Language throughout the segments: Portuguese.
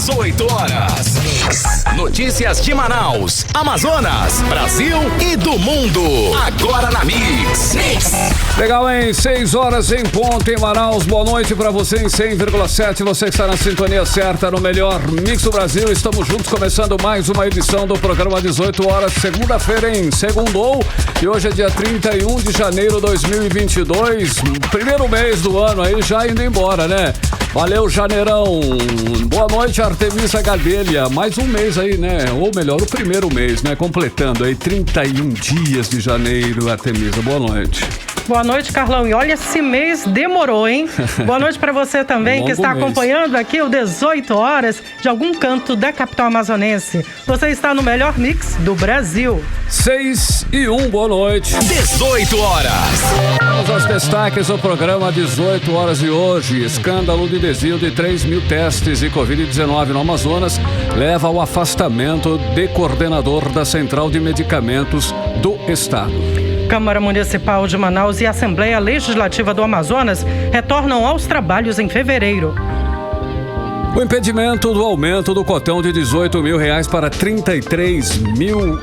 18 horas. Notícias de Manaus, Amazonas, Brasil e do mundo. Agora na Mix. Legal, hein? 6 horas em ponto em Manaus. Boa noite pra você em 100,7. Você que está na sintonia certa no melhor Mix do Brasil. Estamos juntos começando mais uma edição do programa 18 horas. Segunda-feira, hein? Segundou. E hoje é dia 31 de janeiro de 2022. Primeiro mês do ano aí, já indo embora, né? Valeu, janeirão. Boa noite, Artemisa Gadelha. Mais um mês aí, né? Ou melhor, o primeiro mês, né? Completando aí 31 dias de janeiro, Artemisa. Boa noite. Boa noite, Carlão. E olha, esse mês demorou, hein? Boa noite para você também, que está acompanhando aqui o 18 horas de algum canto da capital amazonense. Você está no melhor mix do Brasil. 6 e 1, boa noite. 18 horas. Vamos aos destaques do programa 18 horas de hoje. Escândalo de desvio de 3 mil testes de Covid-19 no Amazonas leva ao afastamento de coordenador da Central de Medicamentos do Estado. Câmara Municipal de Manaus e Assembleia Legislativa do Amazonas retornam aos trabalhos em fevereiro. O impedimento do aumento do cotão de R$18 mil para R$33 mil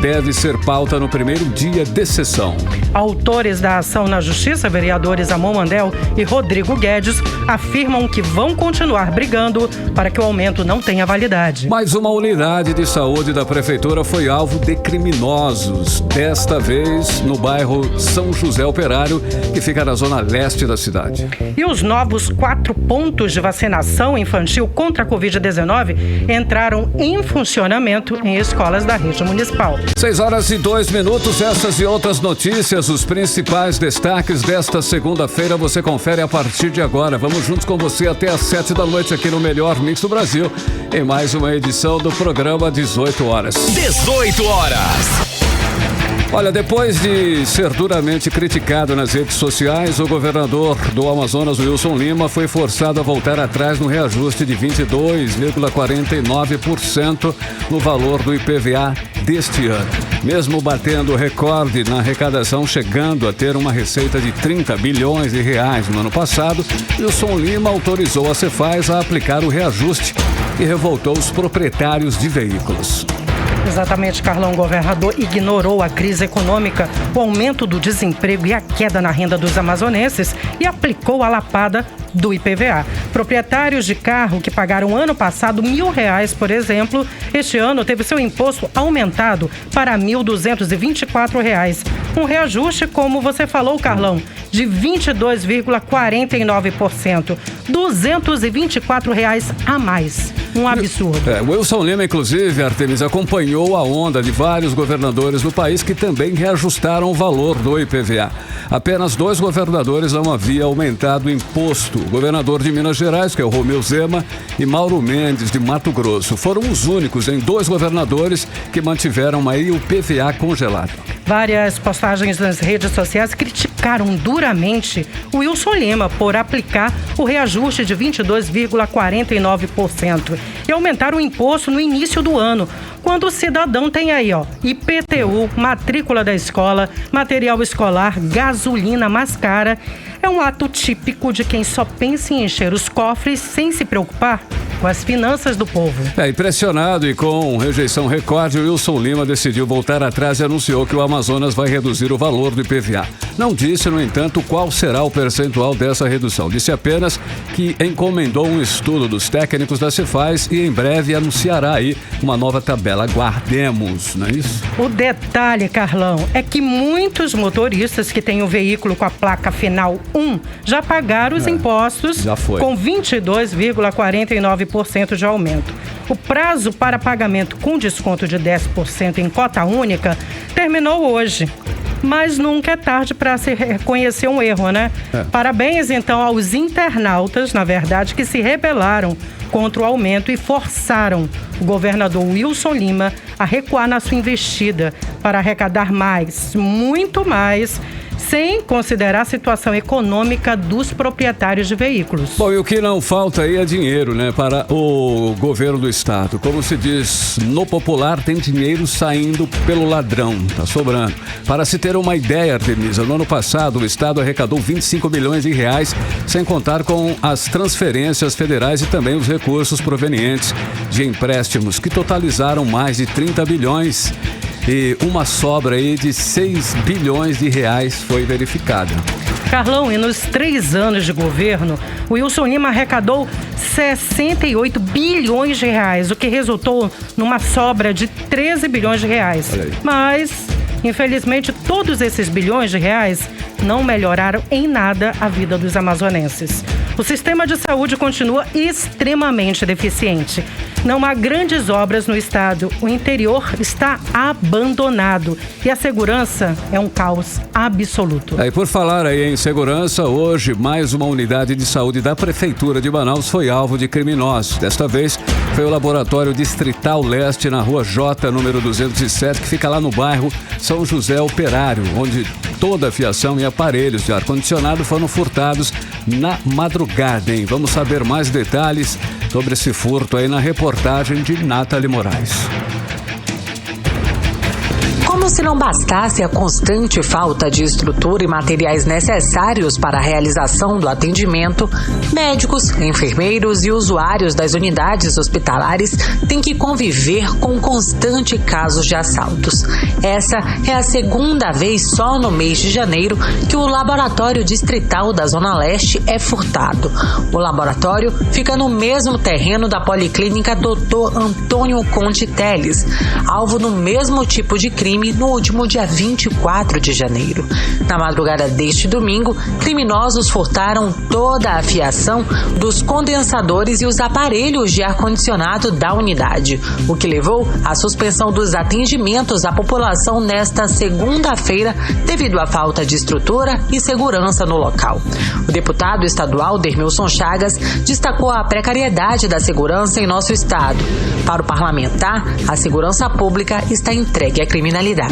deve ser pauta no primeiro dia de sessão. Autores da ação na Justiça, vereadores Amon Mandel e Rodrigo Guedes, afirmam que vão continuar brigando para que o aumento não tenha validade. Mais uma unidade de saúde da Prefeitura foi alvo de criminosos, desta vez no bairro São José Operário, que fica na zona leste da cidade. E os novos 4 pontos de vacinação infantil contra a Covid-19 entraram em funcionamento em escolas da rede municipal. 6 horas e 2 minutos, essas e outras notícias, os principais destaques desta segunda-feira você confere a partir de agora. Vamos juntos com você até às 7 da noite aqui no melhor Mix do Brasil, em mais uma edição do programa 18 horas. 18 horas. Olha, depois de ser duramente criticado nas redes sociais, o governador do Amazonas, Wilson Lima, foi forçado a voltar atrás no reajuste de 22,49% no valor do IPVA deste ano. Mesmo batendo recorde na arrecadação, chegando a ter uma receita de 30 bilhões de reais no ano passado, Wilson Lima autorizou a Cefaz a aplicar o reajuste e revoltou os proprietários de veículos. Exatamente, Carlão. O governador ignorou a crise econômica, o aumento do desemprego e a queda na renda dos amazonenses e aplicou a lapada do IPVA. Proprietários de carro que pagaram ano passado R$1.000, por exemplo, este ano teve seu imposto aumentado para R$1.224. Um reajuste, como você falou, Carlão, de 22,49%. R$224 a mais. Um absurdo. Wilson Lima, inclusive, Artemis, acompanhou a onda de vários governadores do país que também reajustaram o valor do IPVA. Apenas 2 governadores não haviam aumentado o imposto. O governador de Minas Gerais, que é o Romeu Zema, e Mauro Mendes, de Mato Grosso. Foram os únicos 2 governadores que mantiveram aí o IPVA congelado. Várias postagens nas redes sociais criticaram duramente o Wilson Lima por aplicar o reajuste de 22,49% e aumentar o imposto no início do ano, quando o cidadão tem aí, IPTU, matrícula da escola, material escolar, gasolina mais cara. É um ato típico de quem só pensa em encher os cofres sem se preocupar com as finanças do povo. Impressionado e com rejeição recorde, o Wilson Lima decidiu voltar atrás e anunciou que o Amazonas vai reduzir o valor do IPVA. Não disse, no entanto, qual será o percentual dessa redução. Disse apenas que encomendou um estudo dos técnicos da Cefaz e em breve anunciará aí uma nova tabela. Aguardemos, não é isso? O detalhe, Carlão, é que muitos motoristas que têm um veículo com a placa final 1 já pagaram os impostos com 22,49% de aumento. O prazo para pagamento com desconto de 10% em cota única terminou hoje. Mas nunca é tarde para se reconhecer um erro, né? Parabéns, então, aos internautas, na verdade, que se rebelaram contra o aumento e forçaram o governador Wilson Lima a recuar na sua investida para arrecadar mais, muito mais, sem considerar a situação econômica dos proprietários de veículos. Bom, e o que não falta aí é dinheiro, né, para o governo do estado. Como se diz no popular, tem dinheiro saindo pelo ladrão, tá sobrando. Para se ter uma ideia, Artemisa, no ano passado o estado arrecadou 25 milhões de reais, sem contar com as transferências federais e também os recursos provenientes de empréstimos, que totalizaram mais de 30 bilhões. E uma sobra aí de 6 bilhões de reais foi verificada. Carlão, e nos 3 anos de governo, o Wilson Lima arrecadou 68 bilhões de reais, o que resultou numa sobra de 13 bilhões de reais. Mas, infelizmente, todos esses bilhões de reais não melhoraram em nada a vida dos amazonenses. O sistema de saúde continua extremamente deficiente. Não há grandes obras no estado. O interior está abandonado. E a segurança é um caos absoluto. E por falar aí em segurança, hoje mais uma unidade de saúde da Prefeitura de Manaus foi alvo de criminosos. Desta vez foi o Laboratório Distrital Leste, na Rua J, número 207, que fica lá no bairro São José Operário, onde toda a fiação e aparelhos de ar-condicionado foram furtados na madrugada, hein? Vamos saber mais detalhes sobre esse furto aí na reportagem de Nathalie Moraes. Como se não bastasse a constante falta de estrutura e materiais necessários para a realização do atendimento, médicos, enfermeiros e usuários das unidades hospitalares têm que conviver com constante casos de assaltos. Essa é a segunda vez só no mês de janeiro que o Laboratório Distrital da Zona Leste é furtado. O laboratório fica no mesmo terreno da Policlínica Dr. Antônio Conte Teles, alvo no mesmo tipo de crime no último dia 24 de janeiro. Na madrugada deste domingo, criminosos furtaram toda a fiação dos condensadores e os aparelhos de ar-condicionado da unidade, o que levou à suspensão dos atendimentos à população nesta segunda-feira devido à falta de estrutura e segurança no local. O deputado estadual Dermilson Chagas destacou a precariedade da segurança em nosso estado. Para o parlamentar, a segurança pública está entregue à criminalidade.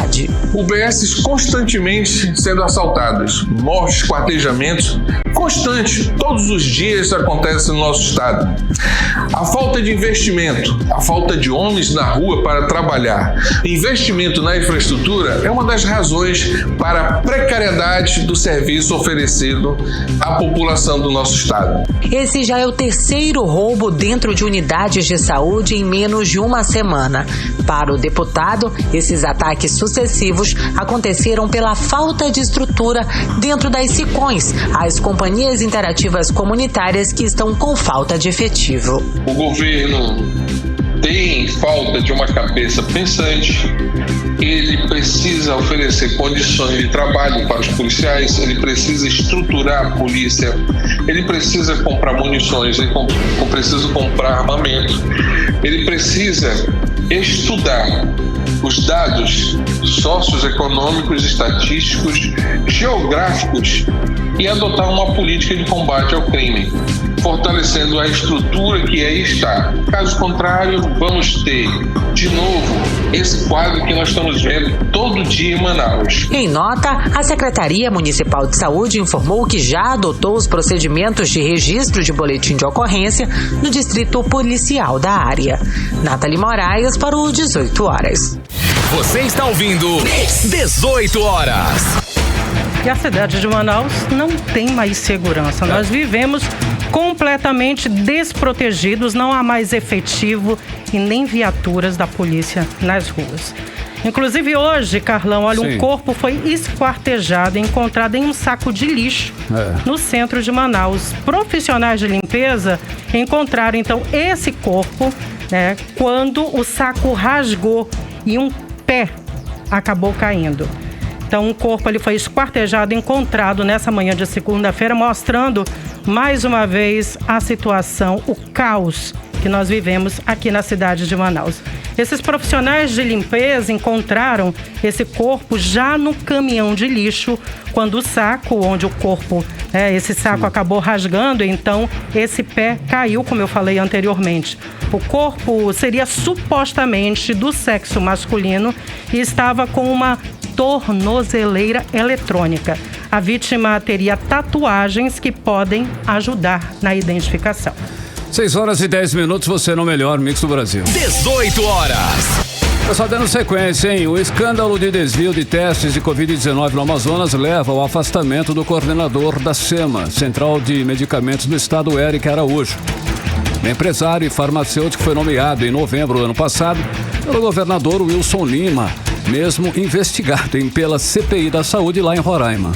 UBSs constantemente sendo assaltadas, mortes, quartejamentos constantes, todos os dias acontece no nosso estado. A falta de investimento, a falta de homens na rua para trabalhar, investimento na infraestrutura é uma das razões para a precariedade do serviço oferecido à população do nosso estado. Esse já é o terceiro roubo dentro de unidades de saúde em menos de uma semana. Para o deputado, esses ataques sucessivos aconteceram pela falta de estrutura dentro das SICOMs, as companhias interativas comunitárias que estão com falta de efetivo. O governo tem falta de uma cabeça pensante, ele precisa oferecer condições de trabalho para os policiais, ele precisa estruturar a polícia, ele precisa comprar munições, ele precisa comprar armamento, ele precisa estudar os dados socioeconômicos, estatísticos, geográficos e adotar uma política de combate ao crime, fortalecendo a estrutura que aí está. Caso contrário, vamos ter, de novo, esse quadro que nós estamos vendo todo dia em Manaus. Em nota, a Secretaria Municipal de Saúde informou que já adotou os procedimentos de registro de boletim de ocorrência no distrito policial da área. Nathalie Moraes para o 18 horas. Você está ouvindo 18 horas. E a cidade de Manaus não tem mais segurança. Nós vivemos completamente desprotegidos, não há mais efetivo e nem viaturas da polícia nas ruas. Inclusive hoje, Carlão, olha, um corpo foi esquartejado e encontrado em um saco de lixo no centro de Manaus. Profissionais de limpeza encontraram então esse corpo, né, quando o saco rasgou e um pé acabou caindo. Então, um corpo ele foi esquartejado, encontrado nessa manhã de segunda-feira, mostrando mais uma vez a situação, o caos que nós vivemos aqui na cidade de Manaus. Esses profissionais de limpeza encontraram esse corpo já no caminhão de lixo, quando o saco, onde o corpo, esse saco acabou rasgando, então esse pé caiu, como eu falei anteriormente. O corpo seria supostamente do sexo masculino e estava com uma tornozeleira eletrônica. A vítima teria tatuagens que podem ajudar na identificação. 6h10, você no melhor Mix do Brasil. 18 horas. Só dando sequência, hein? O escândalo de desvio de testes de Covid-19 no Amazonas leva ao afastamento do coordenador da SEMA, Central de Medicamentos do Estado, Eric Araújo. O empresário e farmacêutico foi nomeado em novembro do ano passado pelo governador Wilson Lima, mesmo investigado pela CPI da Saúde lá em Roraima.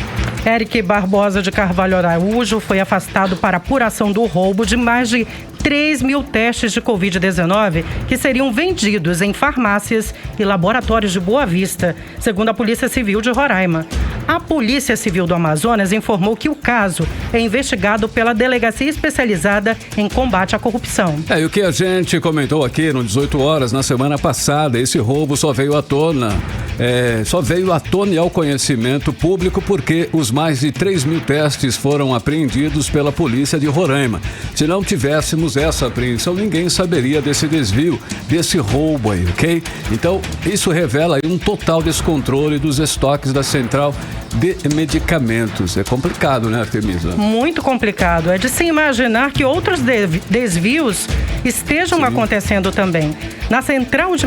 Eric Barbosa de Carvalho Araújo foi afastado para apuração do roubo de mais de 3 mil testes de Covid-19 que seriam vendidos em farmácias e laboratórios de Boa Vista, segundo a Polícia Civil de Roraima. A Polícia Civil do Amazonas informou que o caso é investigado pela Delegacia Especializada em Combate à Corrupção. E o que a gente comentou aqui no 18 horas na semana passada, esse roubo só veio à tona e ao conhecimento público porque os mais de 3 mil testes foram apreendidos pela Polícia de Roraima. Se não tivéssemos essa apreensão, ninguém saberia desse desvio, desse roubo aí, ok? Então, isso revela aí um total descontrole dos estoques da Central de Medicamentos. É complicado, né, Artemisa? Muito complicado. É de se imaginar que outros desvios estejam acontecendo também. Na Central de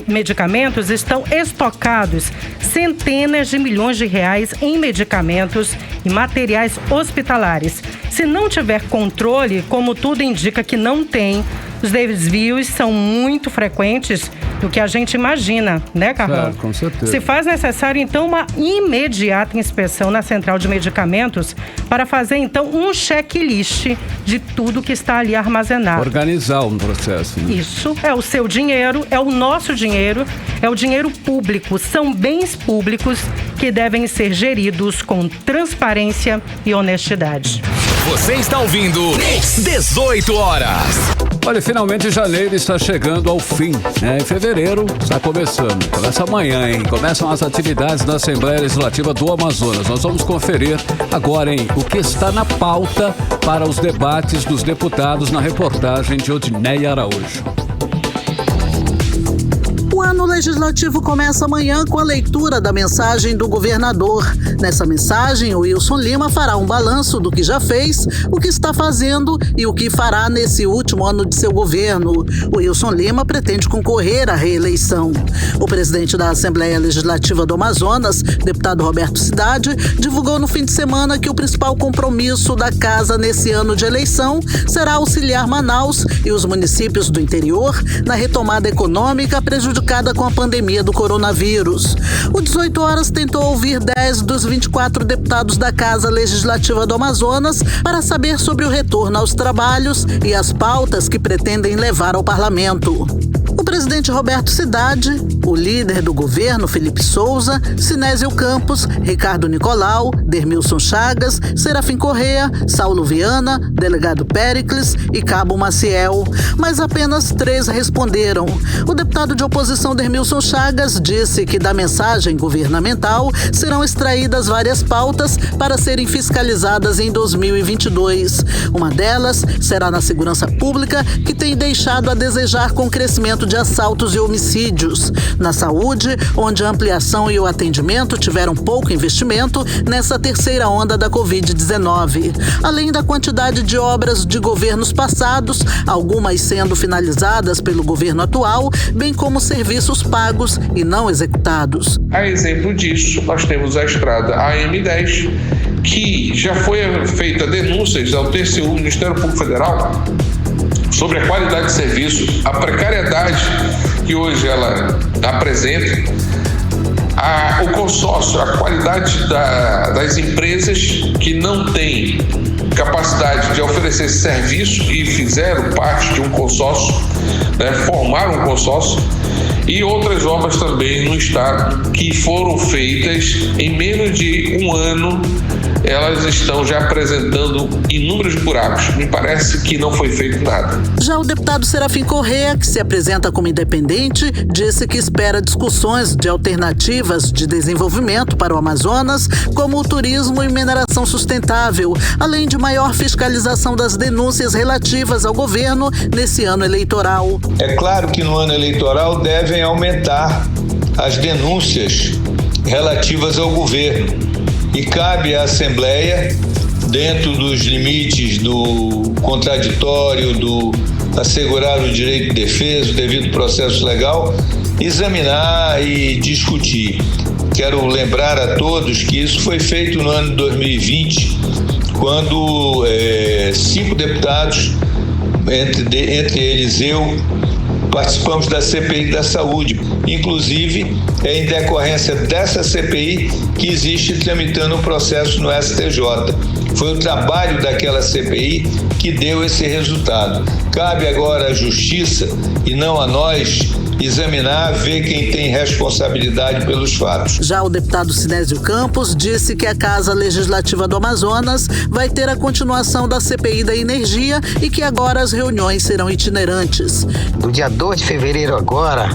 Medicamentos estão estocados centenas de milhões de reais em medicamentos e materiais hospitalares. Se não tiver controle, como tudo indica que não tem, os desvios são muito frequentes do que a gente imagina, né, Carlão? Com certeza. Se faz necessário, então, uma imediata inspeção na Central de Medicamentos para fazer, então, um checklist de tudo que está ali armazenado. Organizar um processo, né? Isso é o seu dinheiro, é o nosso dinheiro, é o dinheiro público. São bens públicos que devem ser geridos com transparência e honestidade. Você está ouvindo 18 horas. Olha, finalmente janeiro está chegando ao fim, né? Em fevereiro está começando. Começa amanhã, hein? Começam as atividades da Assembleia Legislativa do Amazonas. Nós vamos conferir agora, hein, o que está na pauta para os debates dos deputados na reportagem de Odineia Araújo. O ano legislativo começa amanhã com a leitura da mensagem do governador. Nessa mensagem, o Wilson Lima fará um balanço do que já fez, o que está fazendo e o que fará nesse último ano de seu governo. O Wilson Lima pretende concorrer à reeleição. O presidente da Assembleia Legislativa do Amazonas, deputado Roberto Cidade, divulgou no fim de semana que o principal compromisso da casa nesse ano de eleição será auxiliar Manaus e os municípios do interior na retomada econômica prejudicada com a pandemia do coronavírus. O 18 horas tentou ouvir 10 dos 24 deputados da Casa Legislativa do Amazonas para saber sobre o retorno aos trabalhos e as pautas que pretendem levar ao parlamento. O presidente Roberto Cidade, o líder do governo Felipe Souza, Sinésio Campos, Ricardo Nicolau, Dermilson Chagas, Serafim Correa, Saulo Viana, delegado Péricles e Cabo Maciel. Mas apenas 3 responderam. O deputado de oposição Dermilson Chagas disse que da mensagem governamental serão extraídas várias pautas para serem fiscalizadas em 2022. Uma delas será na segurança pública, que tem deixado a desejar com o crescimento de assaltos e homicídios. Na saúde, onde a ampliação e o atendimento tiveram pouco investimento nessa terceira onda da Covid-19. Além da quantidade de obras de governos passados, algumas sendo finalizadas pelo governo atual, bem como serviços pagos e não executados. A exemplo disso, nós temos a estrada AM10, que já foi feita denúncias ao TCU, Ministério Público Federal, sobre a qualidade de serviço, a precariedade que hoje ela apresenta, o consórcio, a qualidade das empresas que não têm capacidade de oferecer esse serviço e fizeram parte de um consórcio, né, formaram um consórcio, e outras obras também no estado que foram feitas em menos de um ano. Elas estão já apresentando inúmeros buracos. Me parece que não foi feito nada. Já o deputado Serafim Correa, que se apresenta como independente, disse que espera discussões de alternativas de desenvolvimento para o Amazonas, como o turismo e mineração sustentável, além de maior fiscalização das denúncias relativas ao governo nesse ano eleitoral. É claro que no ano eleitoral devem aumentar as denúncias relativas ao governo. e cabe à Assembleia, dentro dos limites do contraditório, do assegurar o direito de defesa, o devido processo legal, examinar e discutir. Quero lembrar a todos que isso foi feito no ano de 2020, quando 5 deputados, entre eles eu, participamos da CPI da saúde. Inclusive, é em decorrência dessa CPI que existe tramitando um processo no STJ. Foi o trabalho daquela CPI que deu esse resultado. Cabe agora à Justiça, e não a nós, examinar, ver quem tem responsabilidade pelos fatos. Já o deputado Sinésio Campos disse que a Casa Legislativa do Amazonas vai ter a continuação da CPI da energia e que agora as reuniões serão itinerantes. No dia 2 de fevereiro agora,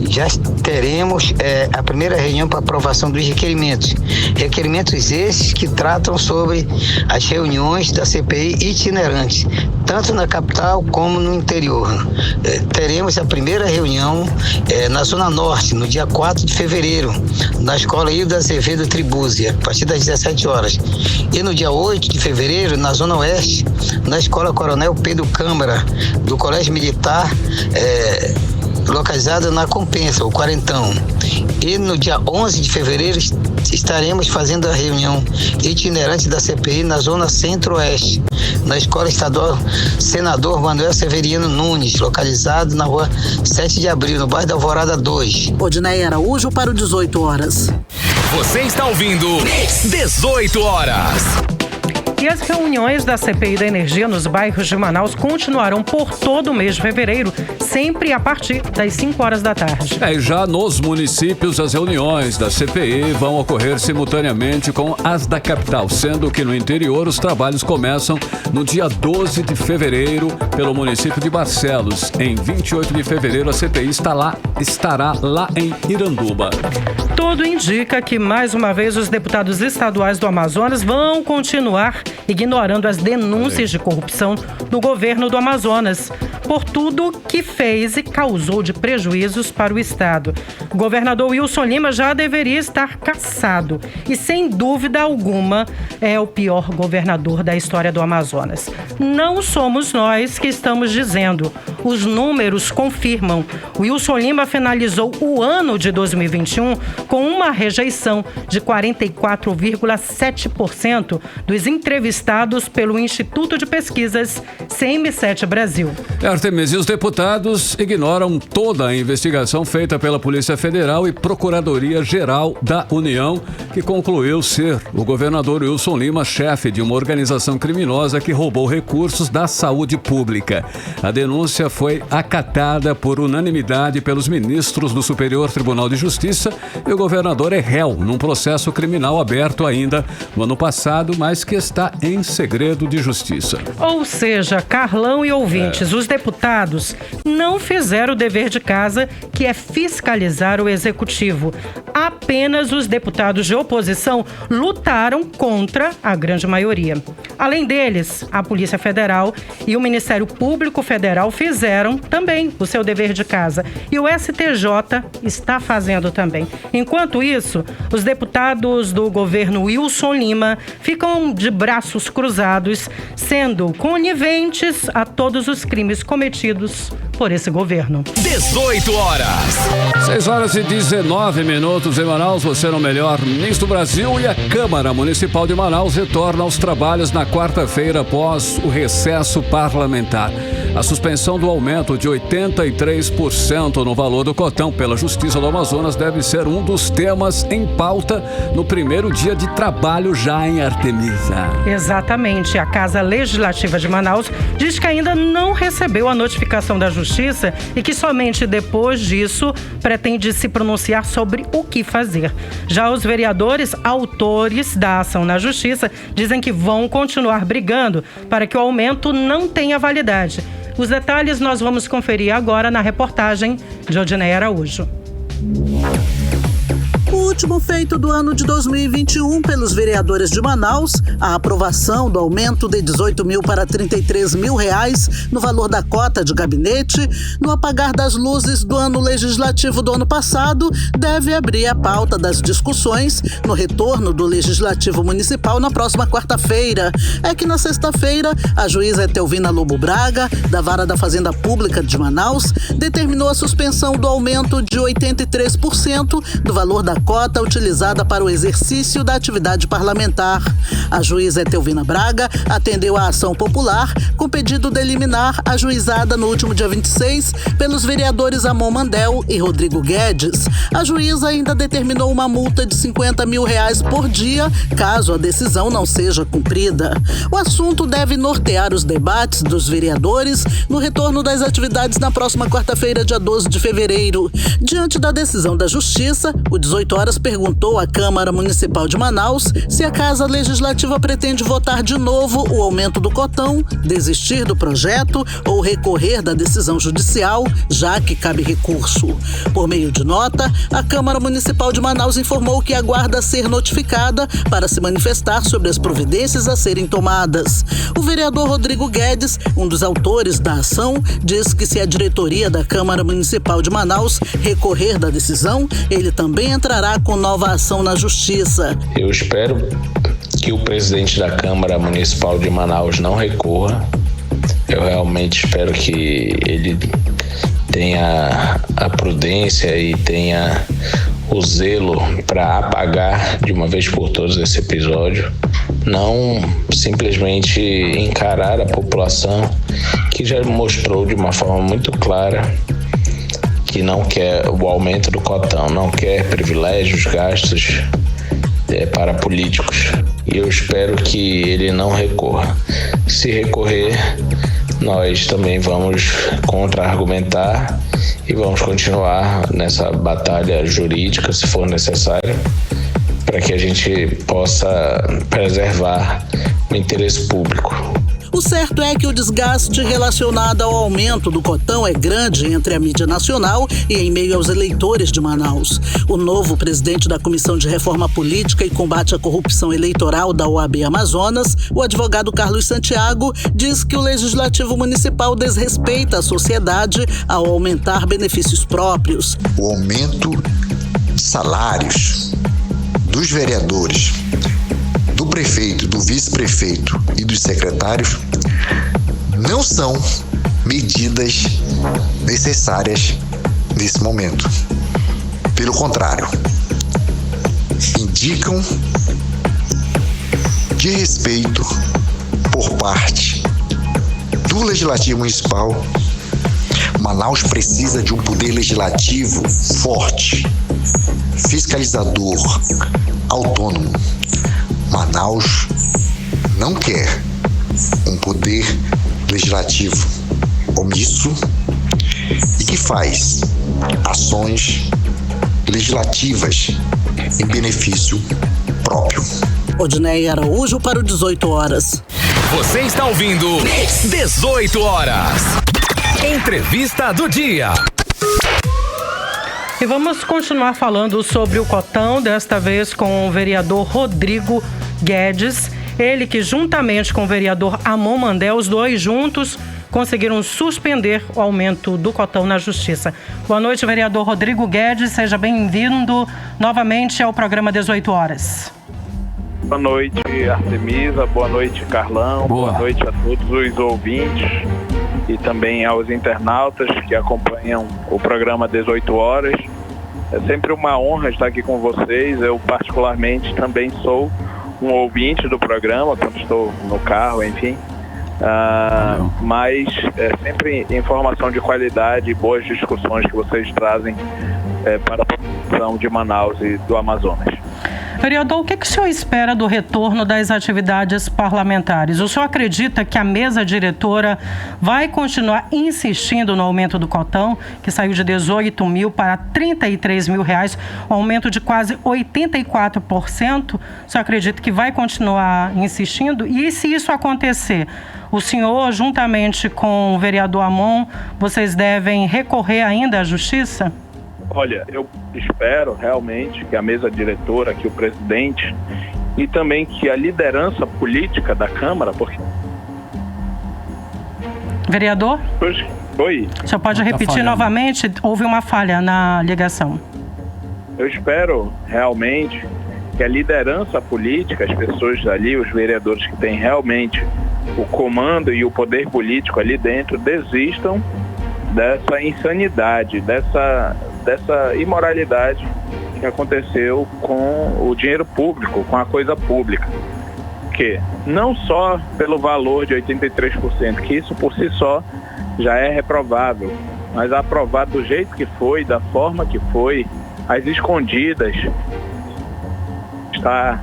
já teremos a primeira reunião para aprovação dos requerimentos. Requerimentos esses que tratam sobre as reuniões da CPI itinerantes, tanto na capital como no interior. Teremos a primeira reunião na Zona Norte, no dia 4 de fevereiro, na Escola Hilda Azevedo Tribuzzi, a partir das 17 horas. E no dia 8 de fevereiro, na Zona Oeste, na Escola Coronel Pedro Câmara, do Colégio Militar, localizada na Compensa, o Quarentão. E no dia 11 de fevereiro estaremos fazendo a reunião itinerante da CPI na Zona Centro-Oeste, na Escola Estadual Senador Manuel Severiano Nunes, localizado na Rua 7 de Abril, no bairro da Alvorada 2. Odinei Araújo para o 18 horas. Você está ouvindo 18 horas. E as reuniões da CPI da Energia nos bairros de Manaus continuarão por todo o mês de fevereiro, sempre a partir das 5 horas da tarde. E já nos municípios, as reuniões da CPI vão ocorrer simultaneamente com as da capital, sendo que no interior os trabalhos começam no dia 12 de fevereiro pelo município de Barcelos. Em 28 de fevereiro, a CPI estará lá em Iranduba. Tudo indica que, mais uma vez, os deputados estaduais do Amazonas vão continuar ignorando as denúncias de corrupção do governo do Amazonas por tudo que fez e causou de prejuízos para o estado. O governador Wilson Lima já deveria estar cassado e, sem dúvida alguma, é o pior governador da história do Amazonas. Não somos nós que estamos dizendo. Os números confirmam. Wilson Lima finalizou o ano de 2021 com uma rejeição de 44,7% dos entrevistados pelo Instituto de Pesquisas CM7 Brasil. Artemis, e os deputados ignoram toda a investigação feita pela Polícia Federal e Procuradoria-Geral da União, que concluiu ser o governador Wilson Lima chefe de uma organização criminosa que roubou recursos da saúde pública. A denúncia foi acatada por unanimidade pelos ministros do Superior Tribunal de Justiça e o governador é réu num processo criminal aberto ainda no ano passado, mas que está em segredo de justiça. Ou seja, Carlão e ouvintes, os deputados não fizeram o dever de casa, que é fiscalizar o executivo. Apenas os deputados de oposição lutaram contra a grande maioria. Além deles, a Polícia Federal e o Ministério Público Federal fizeram também o seu dever de casa. E o STJ está fazendo também. Enquanto isso, os deputados do governo Wilson Lima ficam de braços cruzados, sendo coniventes a todos os crimes cometidos por esse governo. 18 horas. 6 horas e 19 minutos em Manaus, você no melhor mix do Brasil, e a Câmara Municipal de Manaus retorna aos trabalhos na quarta-feira após o recesso parlamentar. A suspensão do aumento de 83% no valor do cotão pela Justiça do Amazonas deve ser um dos temas em pauta no primeiro dia de trabalho já em Artemisa. Exatamente. A Casa Legislativa de Manaus diz que ainda não recebeu a notificação da Justiça e que somente depois disso pretende se pronunciar sobre o que fazer. Já os vereadores, autores da ação na Justiça, dizem que vão continuar brigando para que o aumento não tenha validade. Os detalhes nós vamos conferir agora na reportagem de Odinei Araújo. O último feito do ano de 2021 pelos vereadores de Manaus, a aprovação do aumento de 18 mil para 33 mil reais no valor da cota de gabinete, no apagar das luzes do ano legislativo do ano passado, deve abrir a pauta das discussões no retorno do Legislativo Municipal na próxima quarta-feira. É que na sexta-feira, a juíza Etelvina Lobo Braga, da Vara da Fazenda Pública de Manaus, determinou a suspensão do aumento de 83% do valor da cota utilizada para o exercício da atividade parlamentar. A juíza Etelvina Braga atendeu à ação popular com pedido de liminar ajuizada no último dia 26 pelos vereadores Amon Mandel e Rodrigo Guedes. A juíza ainda determinou uma multa de 50 mil reais por dia, caso a decisão não seja cumprida. O assunto deve nortear os debates dos vereadores no retorno das atividades na próxima quarta-feira, dia 12 de fevereiro. Diante da decisão da Justiça, o 18 Horas perguntou à Câmara Municipal de Manaus se a Casa Legislativa pretende votar de novo o aumento do cotão, desistir do projeto ou recorrer da decisão judicial, já que cabe recurso. Por meio de nota, a Câmara Municipal de Manaus informou que aguarda ser notificada para se manifestar sobre as providências a serem tomadas. O vereador Rodrigo Guedes, um dos autores da ação, diz que se a diretoria da Câmara Municipal de Manaus recorrer da decisão, ele também entrará com nova ação na Justiça. Eu espero que o presidente da Câmara Municipal de Manaus não recorra. Eu realmente espero que ele tenha a prudência e tenha o zelo para apagar de uma vez por todas esse episódio. Não simplesmente encarar a população que já mostrou de uma forma muito clara que não quer o aumento do cotão, não quer privilégios, gastos para políticos. E eu espero que ele não recorra. Se recorrer, nós também vamos contra-argumentar e vamos continuar nessa batalha jurídica, se for necessário, para que a gente possa preservar o interesse público. O certo é que o desgaste relacionado ao aumento do cotão é grande entre a mídia nacional e em meio aos eleitores de Manaus. O novo presidente da Comissão de Reforma Política e Combate à Corrupção Eleitoral da OAB Amazonas, o advogado Carlos Santiago, diz que o Legislativo Municipal desrespeita a sociedade ao aumentar benefícios próprios. O aumento de salários dos vereadores, do prefeito, do vice-prefeito e dos secretários não são medidas necessárias nesse momento. Pelo contrário, indicam desrespeito por parte do Legislativo Municipal. Manaus precisa de um poder legislativo forte, fiscalizador, autônomo. Manaus não quer um poder legislativo omisso e que faz ações legislativas em benefício próprio. Odinei Araújo para o 18 Horas. Você está ouvindo 18 Horas. Entrevista do dia. E vamos continuar falando sobre o cotão, desta vez com o vereador Rodrigo Guedes. Ele que, juntamente com o vereador Amon Mandel, os dois juntos conseguiram suspender o aumento do cotão na Justiça. Boa noite, vereador Rodrigo Guedes. Seja bem-vindo novamente ao programa 18 Horas. Boa noite, Artemisa. Boa noite, Carlão. Boa noite a todos os ouvintes e também aos internautas que acompanham o programa 18 Horas. É sempre uma honra estar aqui com vocês. Eu, particularmente, também sou um ouvinte do programa, quando estou no carro, enfim. Mas é sempre informação de qualidade e boas discussões que vocês trazem para a população de Manaus e do Amazonas. Vereador, o que o senhor espera do retorno das atividades parlamentares? O senhor acredita que a mesa diretora vai continuar insistindo no aumento do cotão, que saiu de 18 mil para 33 mil reais, um aumento de quase 84%? O senhor acredita que vai continuar insistindo? E se isso acontecer, o senhor, juntamente com o vereador Amon, vocês devem recorrer ainda à Justiça? Olha, eu espero realmente que a mesa diretora, que o presidente e também que a liderança política da Câmara, porque... Vereador? Oi. O senhor pode repetir novamente? Houve uma falha na ligação. Eu espero realmente que a liderança política, as pessoas ali, os vereadores que têm realmente o comando e o poder político ali dentro, desistam dessa insanidade, dessa imoralidade que aconteceu com o dinheiro público, com a coisa pública. Que não só pelo valor de 83%, que isso por si só já é reprovável, mas aprovado do jeito que foi, da forma que foi, às escondidas, está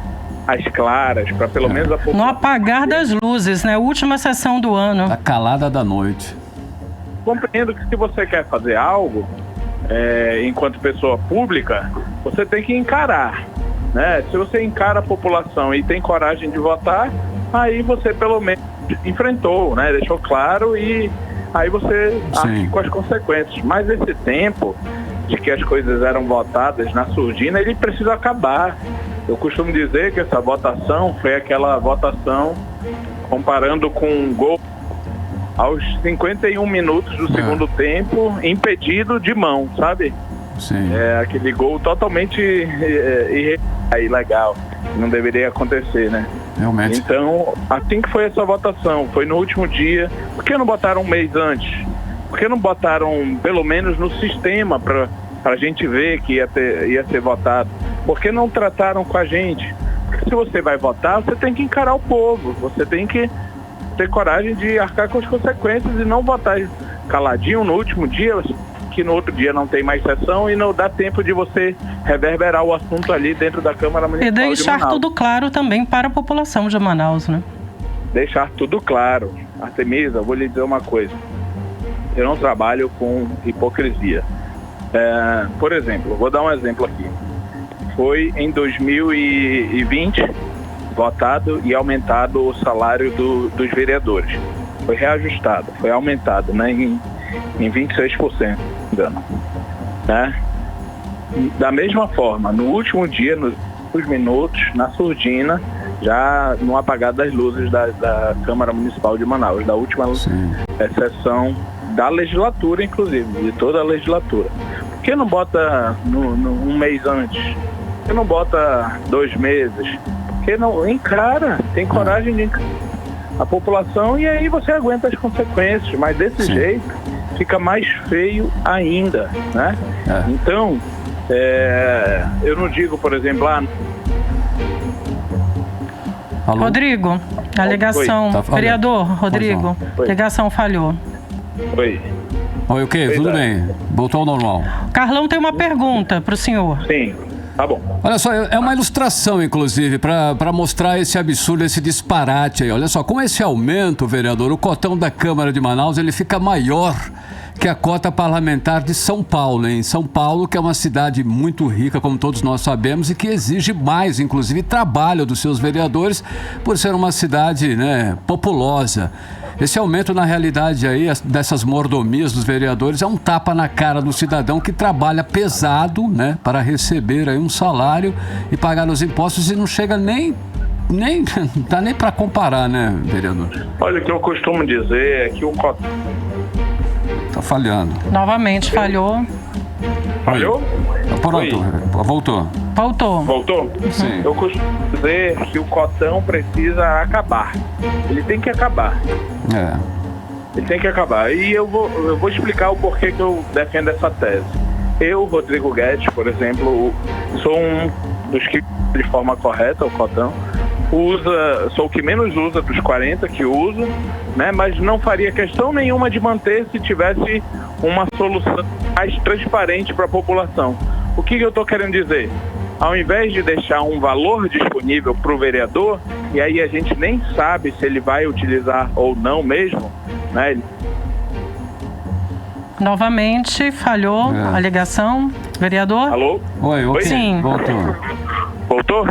às claras, para pelo menos a população... No apagar das luzes, né? Última sessão do ano. A calada da noite. Compreendo que se você quer fazer algo, enquanto pessoa pública, você tem que encarar, né? Se você encara a população e tem coragem de votar, aí você pelo menos enfrentou, né? Deixou claro e aí você arque com as consequências. Mas esse tempo de que as coisas eram votadas na surdina, ele precisa acabar. Eu costumo dizer que essa votação foi aquela votação comparando com um gol aos 51 minutos do segundo tempo, impedido de mão, sabe? Sim. É aquele gol totalmente ilegal, não deveria acontecer, né? Realmente. Então, assim que foi essa votação, foi no último dia. Por que não botaram um mês antes? Por que não botaram pelo menos no sistema para a gente ver que ia ser votado? Por que não trataram com a gente? Porque se você vai votar, você tem que encarar o povo, você tem que ter coragem de arcar com as consequências e não votar caladinho no último dia, que no outro dia não tem mais sessão e não dá tempo de você reverberar o assunto ali dentro da Câmara Municipal de Manaus. E deixar tudo claro também para a população de Manaus, né? Deixar tudo claro. Artemisa, eu vou lhe dizer uma coisa. Eu não trabalho com hipocrisia. Por exemplo, vou dar um exemplo aqui. Foi em 2020 votado e aumentado o salário dos vereadores. Foi reajustado, foi aumentado, né, em 26%, engano, né? Da mesma forma, no último dia, nos minutos, na surdina, já no apagar das luzes da Câmara Municipal de Manaus, da última sessão da legislatura, inclusive, de toda a legislatura. Por que não bota um mês antes? Por que não bota 2 meses? Por que não encara? Tem coragem de encarar a população e aí você aguenta as consequências, mas desse jeito fica mais feio ainda, né? Então, eu não digo, por exemplo, Rodrigo, a ligação, vereador Rodrigo, a ligação falhou. Oi, o quê? Tudo bem, voltou ao normal. Carlão tem uma pergunta para o senhor. Sim. Tá bom. Olha só, é uma ilustração, inclusive, para mostrar esse absurdo, esse disparate aí. Olha só, com esse aumento, vereador, o cotão da Câmara de Manaus, ele fica maior que a cota parlamentar de São Paulo, hein? São Paulo, que é uma cidade muito rica, como todos nós sabemos, e que exige mais, inclusive, trabalho dos seus vereadores, por ser uma cidade, né, populosa. Esse aumento, na realidade, aí, dessas mordomias dos vereadores é um tapa na cara do cidadão que trabalha pesado, né, para receber aí um salário e pagar os impostos e não chega nem dá nem para comparar, né, vereador? Olha, o que eu costumo dizer é que o cotão... Tá falhando. Novamente falhou. Falhou? Pronto, voltou. Voltou? Sim. Eu costumo dizer que o cotão precisa acabar. Ele tem que acabar. Ele tem que acabar. E eu vou explicar o porquê que eu defendo essa tese. Eu, Rodrigo Guedes, por exemplo, sou um dos que, de forma correta, o cotão, sou o que menos usa dos 40 que uso, né? Mas não faria questão nenhuma de manter se tivesse uma solução mais transparente para a população. O que eu estou querendo dizer? Ao invés de deixar um valor disponível para o vereador, e aí a gente nem sabe se ele vai utilizar ou não mesmo, né? Novamente falhou a ligação, vereador? Alô? Oi? Sim. Voltou?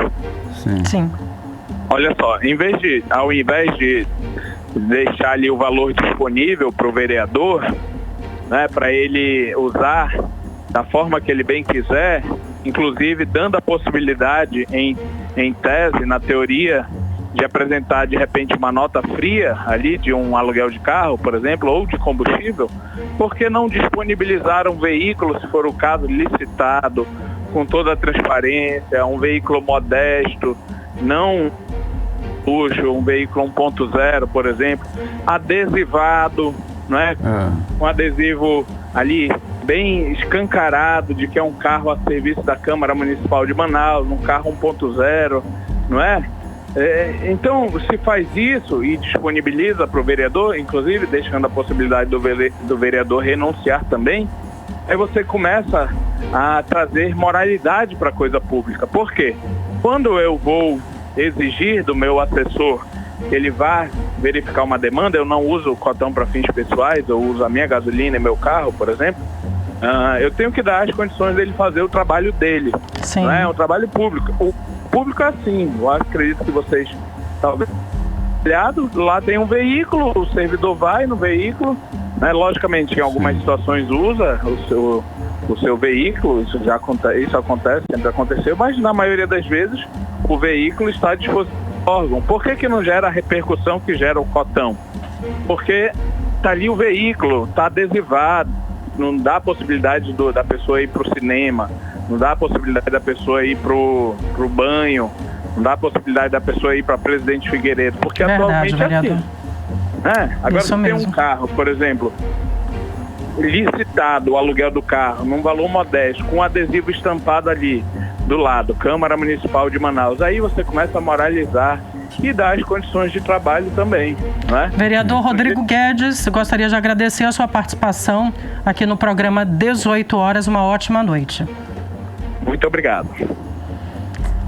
Sim. Olha só, ao invés de deixar ali o valor disponível para o vereador, né, para ele usar da forma que ele bem quiser, inclusive dando a possibilidade em tese, na teoria, de apresentar de repente uma nota fria ali de um aluguel de carro, por exemplo, ou de combustível, por que não disponibilizar um veículo, se for o caso, licitado, com toda a transparência, um veículo modesto, não luxo, um veículo 1.0, por exemplo, adesivado, não é? Um adesivo ali bem escancarado de que é um carro a serviço da Câmara Municipal de Manaus, um carro 1.0, não é? Então, se faz isso e disponibiliza para o vereador, inclusive deixando a possibilidade do vereador renunciar também, aí você começa a trazer moralidade para a coisa pública. Por quê? Quando eu vou exigir do meu assessor que ele vá verificar uma demanda, eu não uso o cotão para fins pessoais, eu uso a minha gasolina e meu carro, por exemplo, eu tenho que dar as condições dele fazer o trabalho dele. Sim. Não é um trabalho público. O público é assim, eu acredito que vocês talvez lá tem um veículo, o servidor vai no veículo, né? Logicamente em algumas situações usa o seu veículo, isso acontece, sempre aconteceu, mas na maioria das vezes o veículo está à disposição do órgão. Por que não gera a repercussão que gera o cotão? Porque está ali o veículo, está adesivado, não dá a possibilidade da pessoa ir para o cinema, não dá a possibilidade da pessoa ir para o banho, não dá a possibilidade da pessoa ir para Presidente Figueiredo, porque atualmente vereador. É assim. Agora se tem um carro, por exemplo, licitado o aluguel do carro num valor modesto, com adesivo estampado ali do lado, Câmara Municipal de Manaus, aí você começa a moralizar e dar as condições de trabalho também, né? Vereador Rodrigo Guedes, gostaria de agradecer a sua participação aqui no programa 18 horas, uma ótima noite. Muito obrigado.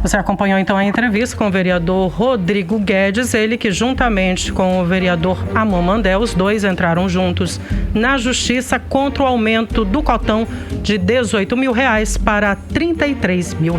Você acompanhou então a entrevista com o vereador Rodrigo Guedes, ele que juntamente com o vereador Amon Mandel, os dois entraram juntos na justiça contra o aumento do cotão de R$18 mil para R$33 mil.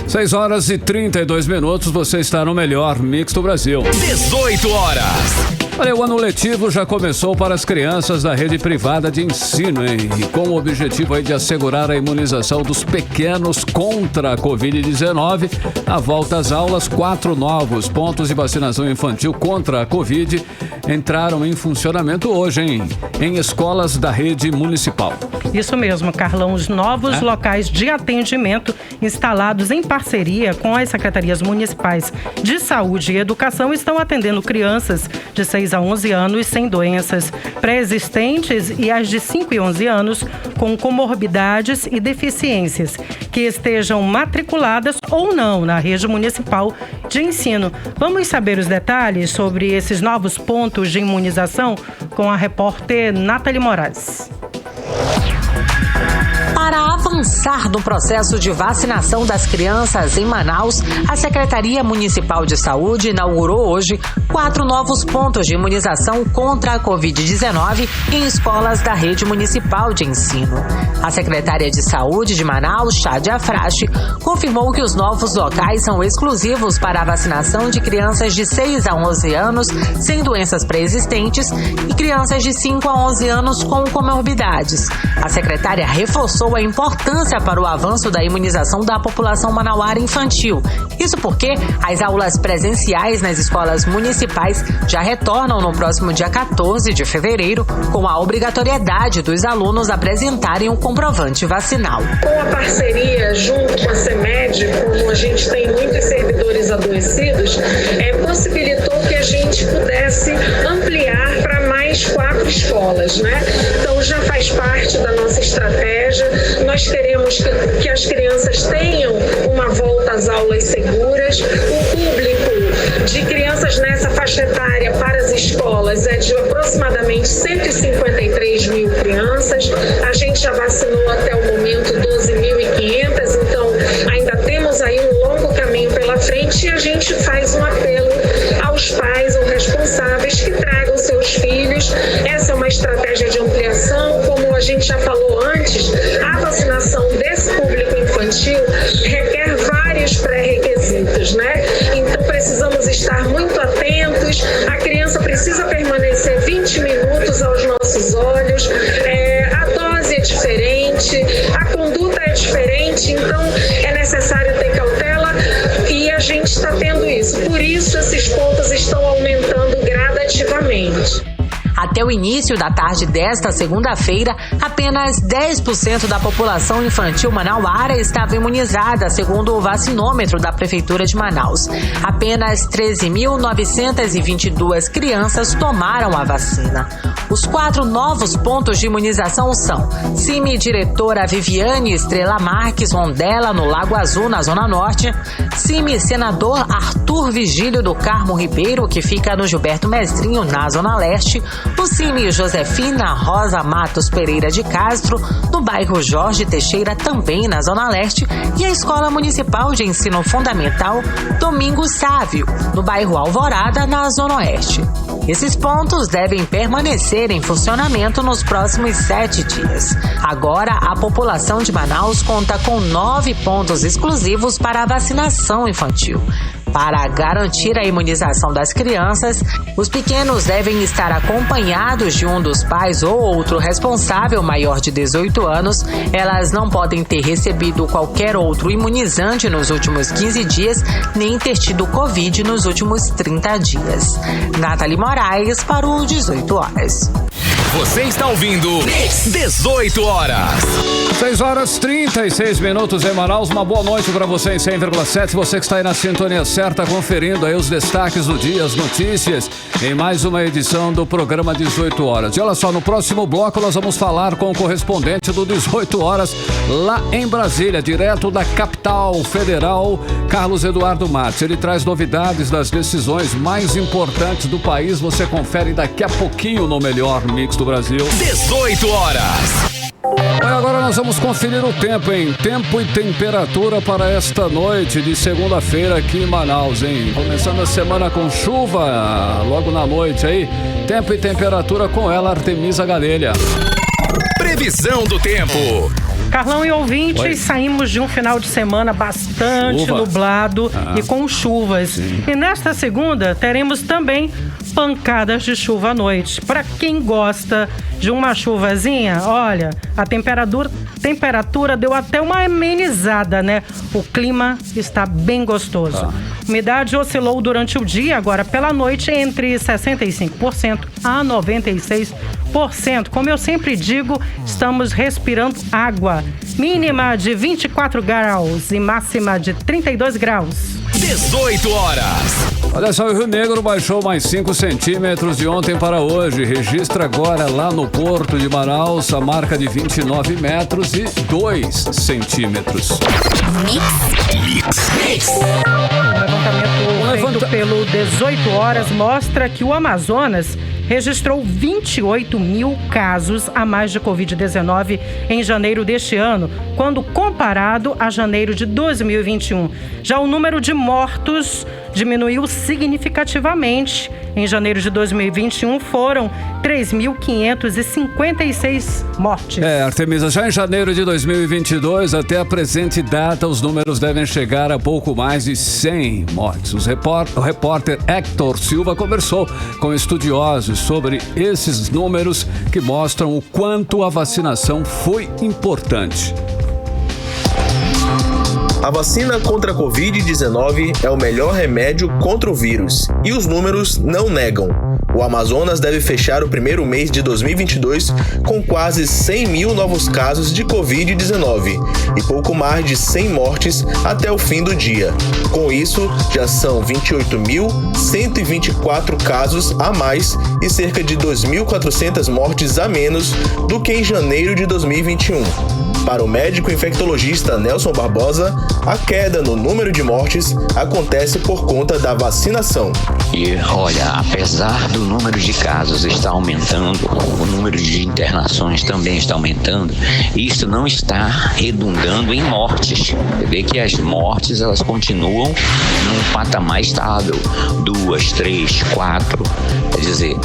6 horas e 32 minutos, você está no melhor Mix do Brasil. 18 horas. Olha, o ano letivo já começou para as crianças da rede privada de ensino, hein? E com o objetivo aí de assegurar a imunização dos pequenos contra a Covid-19, a volta às aulas, 4 novos pontos de vacinação infantil contra a Covid entraram em funcionamento hoje, hein? Em escolas da rede municipal. Isso mesmo, Carlão. Os novos locais de atendimento instalados em parceria com as secretarias municipais de saúde e educação estão atendendo crianças de 6 a 11 anos sem doenças pré-existentes e as de 5 e 11 anos com comorbidades e deficiências que estejam matriculadas ou não na rede municipal de ensino. Vamos saber os detalhes sobre esses novos pontos de imunização com a repórter Nathalie Moraes. Para avançar no processo de vacinação das crianças em Manaus, a Secretaria Municipal de Saúde inaugurou hoje 4 novos pontos de imunização contra a Covid-19 em escolas da rede municipal de ensino. A secretária de Saúde de Manaus, Chádia Frache, confirmou que os novos locais são exclusivos para a vacinação de crianças de 6 a 11 anos sem doenças pré-existentes e crianças de 5 a 11 anos com comorbidades. A secretária reforçou a importância para o avanço da imunização da população manauara infantil. Isso porque as aulas presenciais nas escolas municipais já retornam no próximo dia 14 de fevereiro, com a obrigatoriedade dos alunos apresentarem o comprovante vacinal. Com a parceria junto com a CEMED, como a gente tem muitos servidores adoecidos, possibilitou que a gente pudesse ampliar para mais 4 escolas, né? Então já faz parte da nossa estratégia. Nós queremos que as crianças tenham uma volta às aulas seguras. O público de crianças nessa faixa etária para as escolas é de aproximadamente 153 mil crianças. A gente já vacinou até o momento 12.500, então ainda temos aí um longo caminho pela frente e a gente faz um apelo aos pais ou responsáveis que tragam seus filhos. Essa é uma estratégia de ampliação, como a gente já falou antes, a vacinação desse público infantil requer vários pré-requisitos, né? Então precisamos estar muito atentos, a criança precisa permanecer 20 minutos aos nossos olhos, a dose é diferente, a Até o início da tarde desta segunda-feira, apenas 10% da população infantil manauara estava imunizada, segundo o vacinômetro da Prefeitura de Manaus. Apenas 13.922 crianças tomaram a vacina. Os 4 novos pontos de imunização são CIMI Diretora Viviane Estrela Marques Rondela, no Lago Azul, na Zona Norte, CIMI Senador Arthur Vigílio do Carmo Ribeiro, que fica no Gilberto Mestrinho, na Zona Leste, o CIMI Josefina Rosa Matos Pereira de Castro, no bairro Jorge Teixeira, também na Zona Leste, e a Escola Municipal de Ensino Fundamental Domingos Sávio, no bairro Alvorada, na Zona Oeste. Esses pontos devem permanecer em funcionamento nos próximos 7 dias. Agora, a população de Manaus conta com 9 pontos exclusivos para a vacinação infantil. Para garantir a imunização das crianças, os pequenos devem estar acompanhados de um dos pais ou outro responsável maior de 18 anos. Elas não podem ter recebido qualquer outro imunizante nos últimos 15 dias, nem ter tido Covid nos últimos 30 dias. Nathalie Moraes para o 18 horas. Você está ouvindo 18 horas. 6 horas 36 minutos em Manaus. Uma boa noite para você em 100,7. Você que está aí na sintonia certa, conferindo aí os destaques do dia, as notícias, em mais uma edição do programa 18 horas. E olha só, no próximo bloco nós vamos falar com o correspondente do 18 horas lá em Brasília, direto da capital federal, Carlos Eduardo Matos. Ele traz novidades das decisões mais importantes do país. Você confere daqui a pouquinho no Melhor Mix do Brasil. 18 horas. Agora nós vamos conferir o tempo, hein? Tempo e temperatura para esta noite de segunda-feira aqui em Manaus, hein? Começando a semana com chuva, logo na noite aí. Tempo e temperatura com ela, Artemisa Gadelha. Previsão do tempo. Carlão e ouvintes, saímos de um final de semana bastante nublado e com chuvas. Sim. E nesta segunda teremos também pancadas de chuva à noite. Para quem gosta de uma chuvazinha, olha, a temperatura deu até uma amenizada, né? O clima está bem gostoso. Umidade oscilou durante o dia, agora pela noite, entre 65% a 96%. Como eu sempre digo, estamos respirando água. Mínima de 24 graus e máxima de 32 graus. 18 horas. Olha só, o Rio Negro baixou mais 5 centímetros de ontem para hoje. Registra agora lá no Porto de Manaus a marca de 29 metros e 2 centímetros. Mix. O levantamento feito pelo 18 horas mostra que o Amazonas registrou 28 mil casos a mais de Covid-19 em janeiro deste ano, quando comparado a janeiro de 2021. Já o número de mortos diminuiu significativamente. Em janeiro de 2021 foram 3.556 mortes. Artemisa, já em janeiro de 2022, até a presente data, os números devem chegar a pouco mais de 100 mortes. O repórter Hector Silva conversou com estudiosos sobre esses números que mostram o quanto a vacinação foi importante. A vacina contra a Covid-19 é o melhor remédio contra o vírus, e os números não negam. O Amazonas deve fechar o primeiro mês de 2022 com quase 100 mil novos casos de Covid-19 e pouco mais de 100 mortes até o fim do dia. Com isso, já são 28.124 casos a mais e cerca de 2.400 mortes a menos do que em janeiro de 2021. Para o médico infectologista Nelson Barbosa, a queda no número de mortes acontece por conta da vacinação. E olha, apesar do número de casos estar aumentando, o número de internações também está aumentando, isso não está redundando em mortes. Você vê que as mortes, elas continuam num patamar estável, 2, 3, 4. Quer dizer,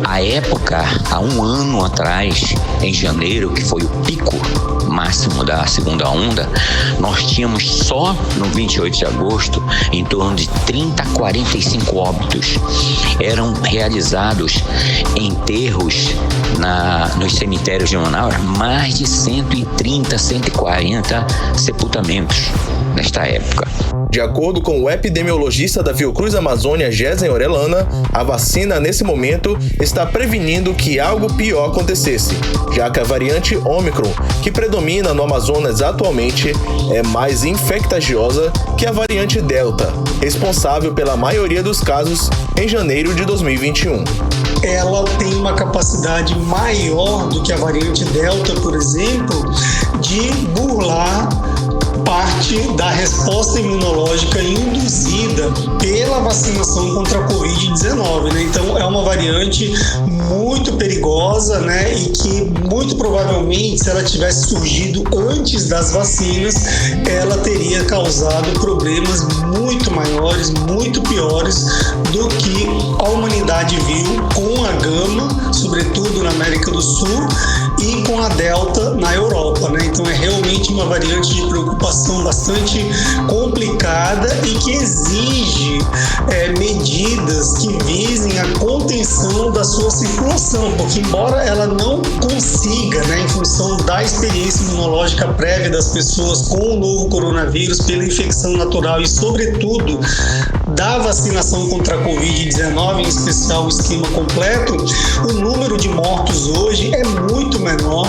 a época, há um ano atrás, em janeiro, que foi o pico máximo da segunda onda, nós tínhamos só no 28 de agosto em torno de 30 a 45 óbitos. Eram realizados enterros nos cemitérios de Manaus, mais de 130, 140 sepultamentos nesta época. De acordo com o epidemiologista da Fiocruz Amazônia, Gesen Orellana, a vacina, nesse momento, está prevenindo que algo pior acontecesse, já que a variante Ômicron, que predomina no Amazonas atualmente, é mais infectagiosa que a variante Delta, responsável pela maioria dos casos em janeiro de 2021. Ela tem uma capacidade maior do que a variante Delta, por exemplo, de burlar parte da resposta imunológica induzida pela vacinação contra a Covid-19, né? Então, é uma variante muito perigosa, né? E que, muito provavelmente, se ela tivesse surgido antes das vacinas, ela teria causado problemas muito maiores, muito piores do que a humanidade viu com a Gama, sobretudo na América do Sul, e com a Delta na Europa, né? Então, é realmente uma variante de preocupação bastante complicada e que exige medidas que visem a contenção da sua circulação, porque embora ela não consiga, né, em função da experiência imunológica prévia das pessoas com o novo coronavírus, pela infecção natural e, sobretudo, da vacinação contra a Covid-19, em especial o esquema completo, o número de mortos hoje é muito menor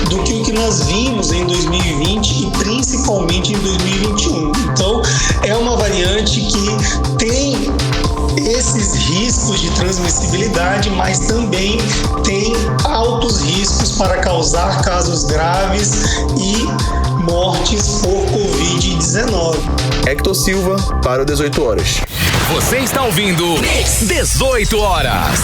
do que o que nós vimos em 2020 e principalmente em 2021. Então, é uma variante que tem esses riscos de transmissibilidade, mas também tem altos riscos para causar casos graves e mortes por Covid-19. Hector Silva, para o 18 Horas. Você está ouvindo 18 Horas.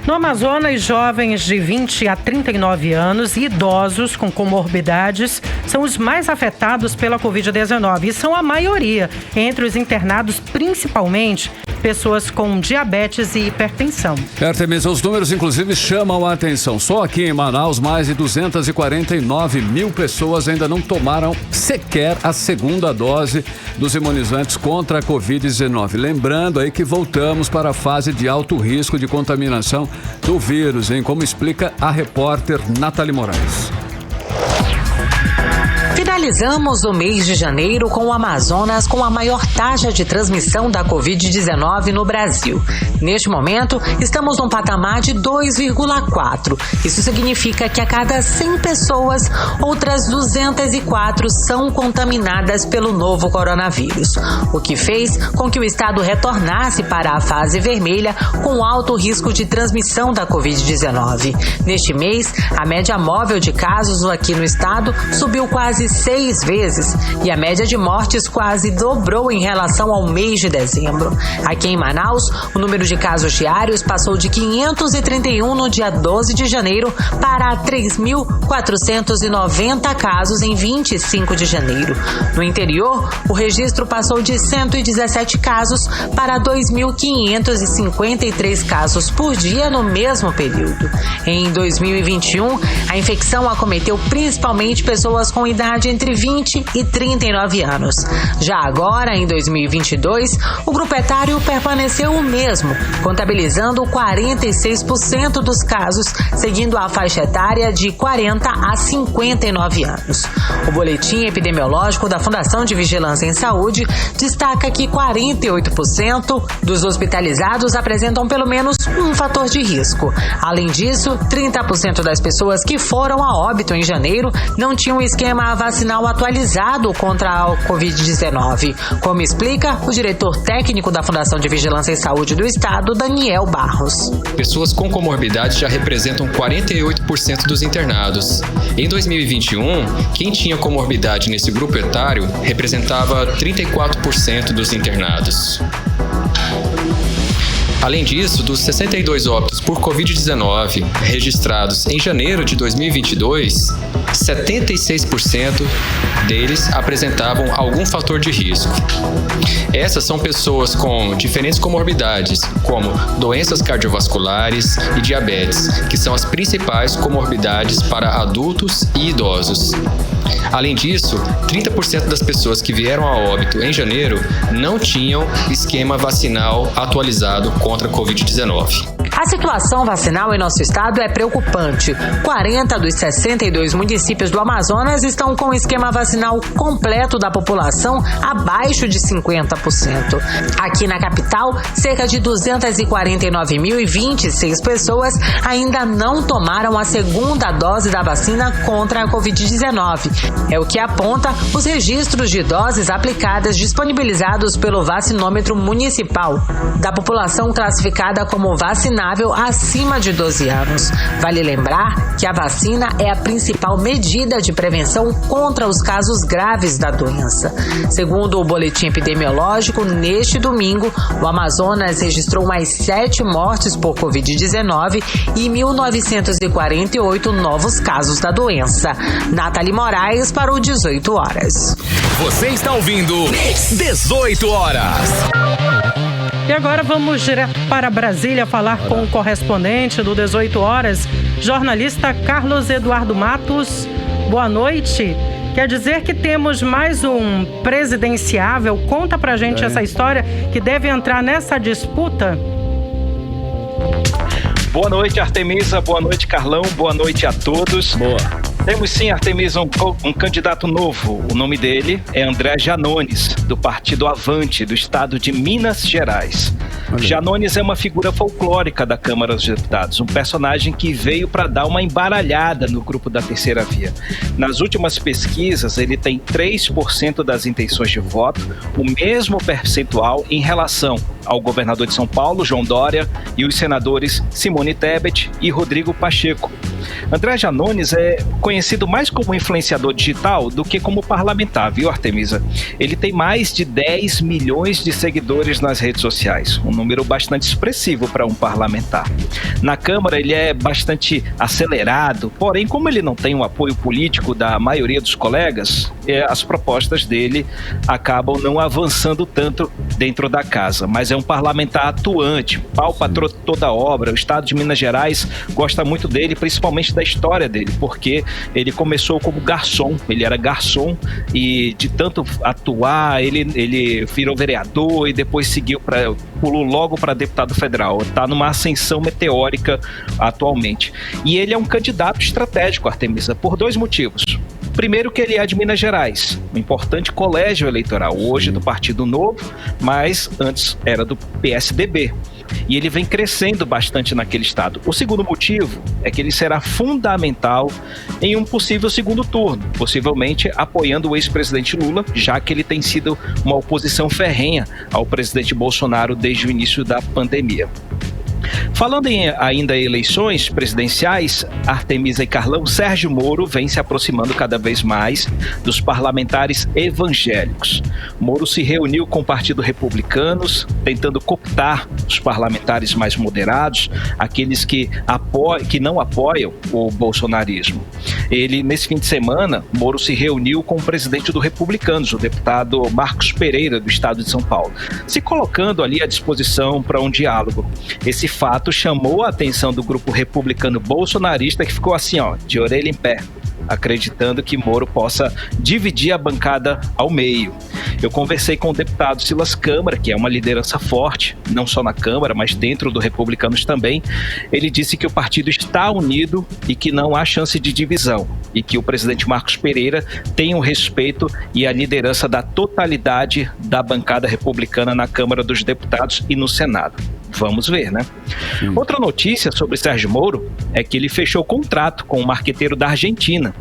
No Amazonas, jovens de 20 a 39 anos e idosos com comorbidades são os mais afetados pela Covid-19 e são a maioria entre os internados, principalmente pessoas com diabetes e hipertensão. Artemisa, os números inclusive chamam a atenção. Só aqui em Manaus, mais de 249 mil pessoas ainda não tomaram sequer a segunda dose dos imunizantes contra a Covid-19. Lembrando aí que voltamos para a fase de alto risco de contaminação do vírus, hein? Como explica a repórter Nathalie Moraes. Finalizamos o mês de janeiro com o Amazonas com a maior taxa de transmissão da Covid-19 no Brasil. Neste momento, estamos num patamar de 2,4. Isso significa que a cada 100 pessoas, outras 204 são contaminadas pelo novo coronavírus, o que fez com que o estado retornasse para a fase vermelha com alto risco de transmissão da Covid-19. Neste mês, a média móvel de casos aqui no estado subiu quase 6 vezes e a média de mortes quase dobrou em relação ao mês de dezembro. Aqui em Manaus, o número de casos diários passou de 531 no dia 12 de janeiro para 3.490 casos em 25 de janeiro. No interior, o registro passou de 117 casos para 2.553 casos por dia no mesmo período. Em 2021, a infecção acometeu principalmente pessoas com idade entre 20 e 39 anos. Já agora, em 2022, o grupo etário permaneceu o mesmo, contabilizando 46% dos casos, seguindo a faixa etária de 40 a 59 anos. O boletim epidemiológico da Fundação de Vigilância em Saúde destaca que 48% dos hospitalizados apresentam pelo menos um fator de risco. Além disso, 30% das pessoas que foram a óbito em janeiro não tinham esquema vacinal atualizado contra a Covid-19, como explica o diretor técnico da Fundação de Vigilância em Saúde do Estado, Daniel Barros. Pessoas com comorbidade já representam 48% dos internados. Em 2021, quem tinha comorbidade nesse grupo etário representava 34% dos internados. Além disso, dos 62 óbitos por Covid-19 registrados em janeiro de 2022, 76% deles apresentavam algum fator de risco. Essas são pessoas com diferentes comorbidades, como doenças cardiovasculares e diabetes, que são as principais comorbidades para adultos e idosos. Além disso, 30% das pessoas que vieram a óbito em janeiro não tinham esquema vacinal atualizado contra a Covid-19. A situação vacinal em nosso estado é preocupante. 40 dos 62 municípios do Amazonas estão com o esquema vacinal completo da população abaixo de 50%. Aqui na capital, cerca de 249.026 pessoas ainda não tomaram a segunda dose da vacina contra a Covid-19. É o que aponta os registros de doses aplicadas disponibilizados pelo vacinômetro municipal, da população classificada como vacinável acima de 12 anos. Vale lembrar que a vacina é a principal medida de prevenção contra os casos graves da doença. Segundo o boletim epidemiológico, neste domingo, o Amazonas registrou mais 7 mortes por Covid-19 e 1.948 novos casos da doença. Nathalie Moraes para o 18 horas. Você está ouvindo 18 horas. E agora vamos direto para Brasília falar com o correspondente do 18 horas, jornalista Carlos Eduardo Matos. Boa noite. Quer dizer que temos mais um presidenciável? Conta pra gente essa história que deve entrar nessa disputa. Boa noite, Artemisa. Boa noite, Carlão. Boa noite a todos. Boa. Temos sim, Artemisa, um candidato novo. O nome dele é André Janones, do Partido Avante, do estado de Minas Gerais. Janones é uma figura folclórica da Câmara dos Deputados, um personagem que veio para dar uma embaralhada no grupo da Terceira Via. Nas últimas pesquisas, ele tem 3% das intenções de voto, o mesmo percentual em relação ao governador de São Paulo, João Dória, e os senadores Simone Tebet e Rodrigo Pacheco. André Janones é conhecido mais como influenciador digital do que como parlamentar, viu, Artemisa? Ele tem mais de 10 milhões de seguidores nas redes sociais, um número bastante expressivo para um parlamentar. Na Câmara ele é bastante acelerado, porém, como ele não tem o apoio político da maioria dos colegas, as propostas dele acabam não avançando tanto dentro da casa, mas é um parlamentar atuante, palpa toda a obra. O estado de Minas Gerais gosta muito dele, principalmente da história dele, porque ele começou como garçom, ele era garçom e de tanto atuar, ele virou vereador e depois pulou logo para deputado federal. Está numa ascensão meteórica atualmente. E ele é um candidato estratégico, Artemisa, por 2 motivos. Primeiro, que ele é de Minas Gerais, um importante colégio eleitoral, hoje do Partido Novo, mas antes era do PSDB. E ele vem crescendo bastante naquele estado. O segundo motivo é que ele será fundamental em um possível segundo turno, possivelmente apoiando o ex-presidente Lula, já que ele tem sido uma oposição ferrenha ao presidente Bolsonaro desde o início da pandemia. Falando ainda em eleições presidenciais, Artemisa e Carlão, Sérgio Moro vem se aproximando cada vez mais dos parlamentares evangélicos. Moro se reuniu com o Partido Republicanos, tentando cooptar os parlamentares mais moderados, aqueles que não apoiam o bolsonarismo. Nesse fim de semana, Moro se reuniu com o presidente do Republicanos, o deputado Marcos Pereira, do estado de São Paulo, se colocando ali à disposição para um diálogo. Esse fato chamou a atenção do grupo republicano bolsonarista, que ficou assim, de orelha em pé, acreditando que Moro possa dividir a bancada ao meio. Eu conversei com o deputado Silas Câmara, que é uma liderança forte, não só na Câmara, mas dentro do Republicanos também. Ele disse que o partido está unido e que não há chance de divisão, e que o presidente Marcos Pereira tem o respeito e a liderança da totalidade da bancada republicana na Câmara dos Deputados e no Senado. Vamos ver, né? Outra notícia sobre Sérgio Moro é que ele fechou contrato com um marqueteiro da Argentina.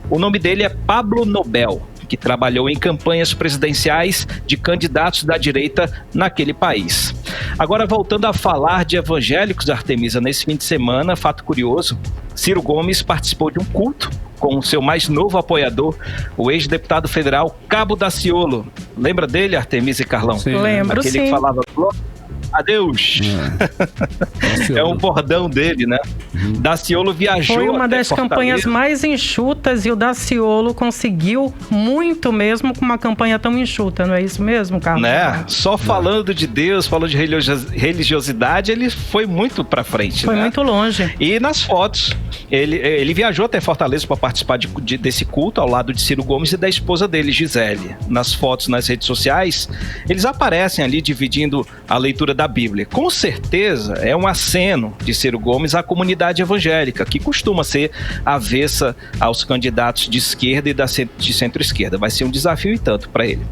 O nome dele é Pablo Nobel, que trabalhou em campanhas presidenciais de candidatos da direita naquele país. Agora, voltando a falar de evangélicos, Artemisa, nesse fim de semana, fato curioso, Ciro Gomes participou de um culto com o seu mais novo apoiador, o ex-deputado federal Cabo Daciolo. Lembra dele, Artemisa e Carlão? Sim. Lembro, aquele sim. Que falava... Adeus. É um bordão dele, né? Daciolo viajou. Foi uma das campanhas mais enxutas e o Daciolo conseguiu muito mesmo com uma campanha tão enxuta, não é isso mesmo, Carlos? Né? Só falando de Deus, falando de religiosidade, ele foi muito pra frente. Foi muito longe. E nas fotos, ele viajou até Fortaleza para participar desse culto ao lado de Ciro Gomes e da esposa dele, Gisele. Nas fotos, nas redes sociais, eles aparecem ali dividindo a leitura da da Bíblia. Com certeza é um aceno de Ciro Gomes à comunidade evangélica, que costuma ser avessa aos candidatos de esquerda e de centro-esquerda. Vai ser um desafio e tanto para ele.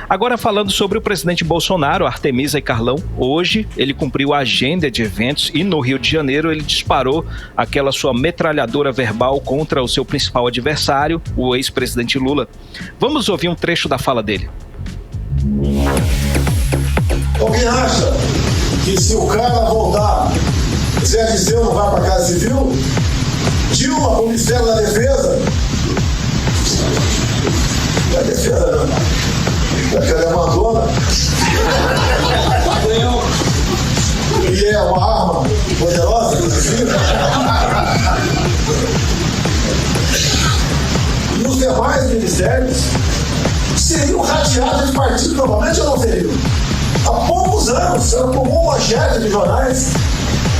Agora, falando sobre o presidente Bolsonaro, Artemisa e Carlão, hoje ele cumpriu a agenda de eventos e no Rio de Janeiro ele disparou aquela sua metralhadora verbal contra o seu principal adversário, o ex-presidente Lula. Vamos ouvir um trecho da fala dele. Alguém acha que se o cara voltar, Zé Disseu não vai para a Casa Civil? Dilma para o Ministério da Defesa? Da Defesa não. Daquela Amazônia? E é uma arma poderosa do Brasil? E os demais ministérios seriam rateados de partido novamente ou não seriam? Há poucos anos, era comum manchete de jornais,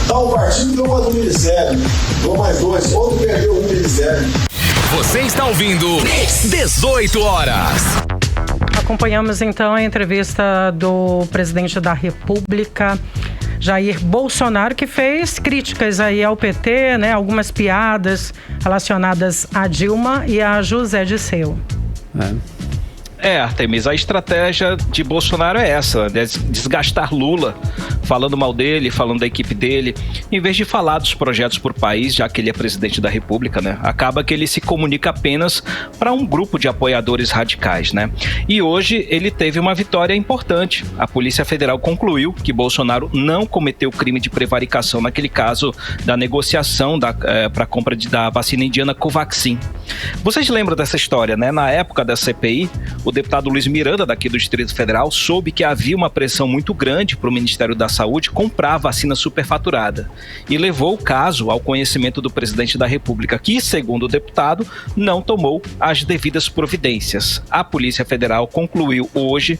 tal partido deu mais um ministério, deu mais dois, outro perdeu um ministério. Você está ouvindo 18 horas. Acompanhamos então a entrevista do presidente da República, Jair Bolsonaro, que fez críticas aí ao PT, né? Algumas piadas relacionadas a Dilma e a José Disseu. Artemis, a estratégia de Bolsonaro é essa, desgastar Lula, falando mal dele, falando da equipe dele, em vez de falar dos projetos por país, já que ele é presidente da República, né? Acaba que ele se comunica apenas para um grupo de apoiadores radicais, né? E hoje ele teve uma vitória importante. A Polícia Federal concluiu que Bolsonaro não cometeu crime de prevaricação naquele caso da negociação para a compra da vacina indiana Covaxin. Vocês lembram dessa história, né? Na época da CPI, o deputado Luiz Miranda, daqui do Distrito Federal, soube que havia uma pressão muito grande para o Ministério da Saúde comprar a vacina superfaturada e levou o caso ao conhecimento do presidente da República, que, segundo o deputado, não tomou as devidas providências. A Polícia Federal concluiu hoje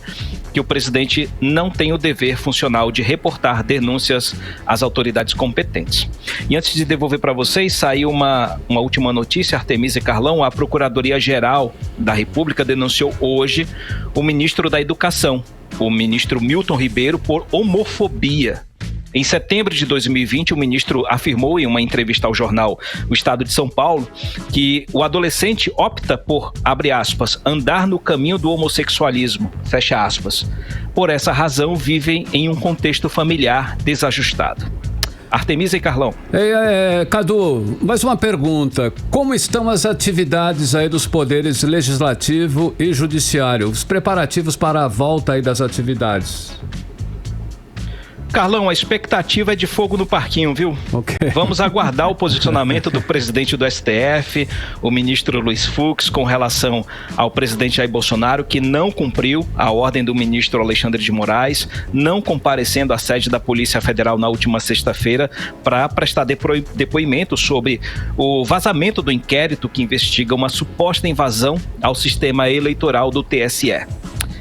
que o presidente não tem o dever funcional de reportar denúncias às autoridades competentes. E antes de devolver para vocês, saiu uma última notícia, Artemisa e Carlão. A Procuradoria-Geral da República denunciou hoje o ministro da Educação, o ministro Milton Ribeiro, por homofobia. Em setembro de 2020, o ministro afirmou em uma entrevista ao jornal O Estado de São Paulo que o adolescente opta por, abre aspas, andar no caminho do homossexualismo, fecha aspas. Por essa razão, vivem em um contexto familiar desajustado. Artemisa e Carlão. Cadu, mais uma pergunta. Como estão as atividades aí dos poderes legislativo e judiciário? Os preparativos para a volta aí das atividades? Carlão, a expectativa é de fogo no parquinho, viu? Okay. Vamos aguardar o posicionamento do presidente do STF, o ministro Luiz Fux, com relação ao presidente Jair Bolsonaro, que não cumpriu a ordem do ministro Alexandre de Moraes, não comparecendo à sede da Polícia Federal na última sexta-feira para prestar depoimento sobre o vazamento do inquérito que investiga uma suposta invasão ao sistema eleitoral do TSE.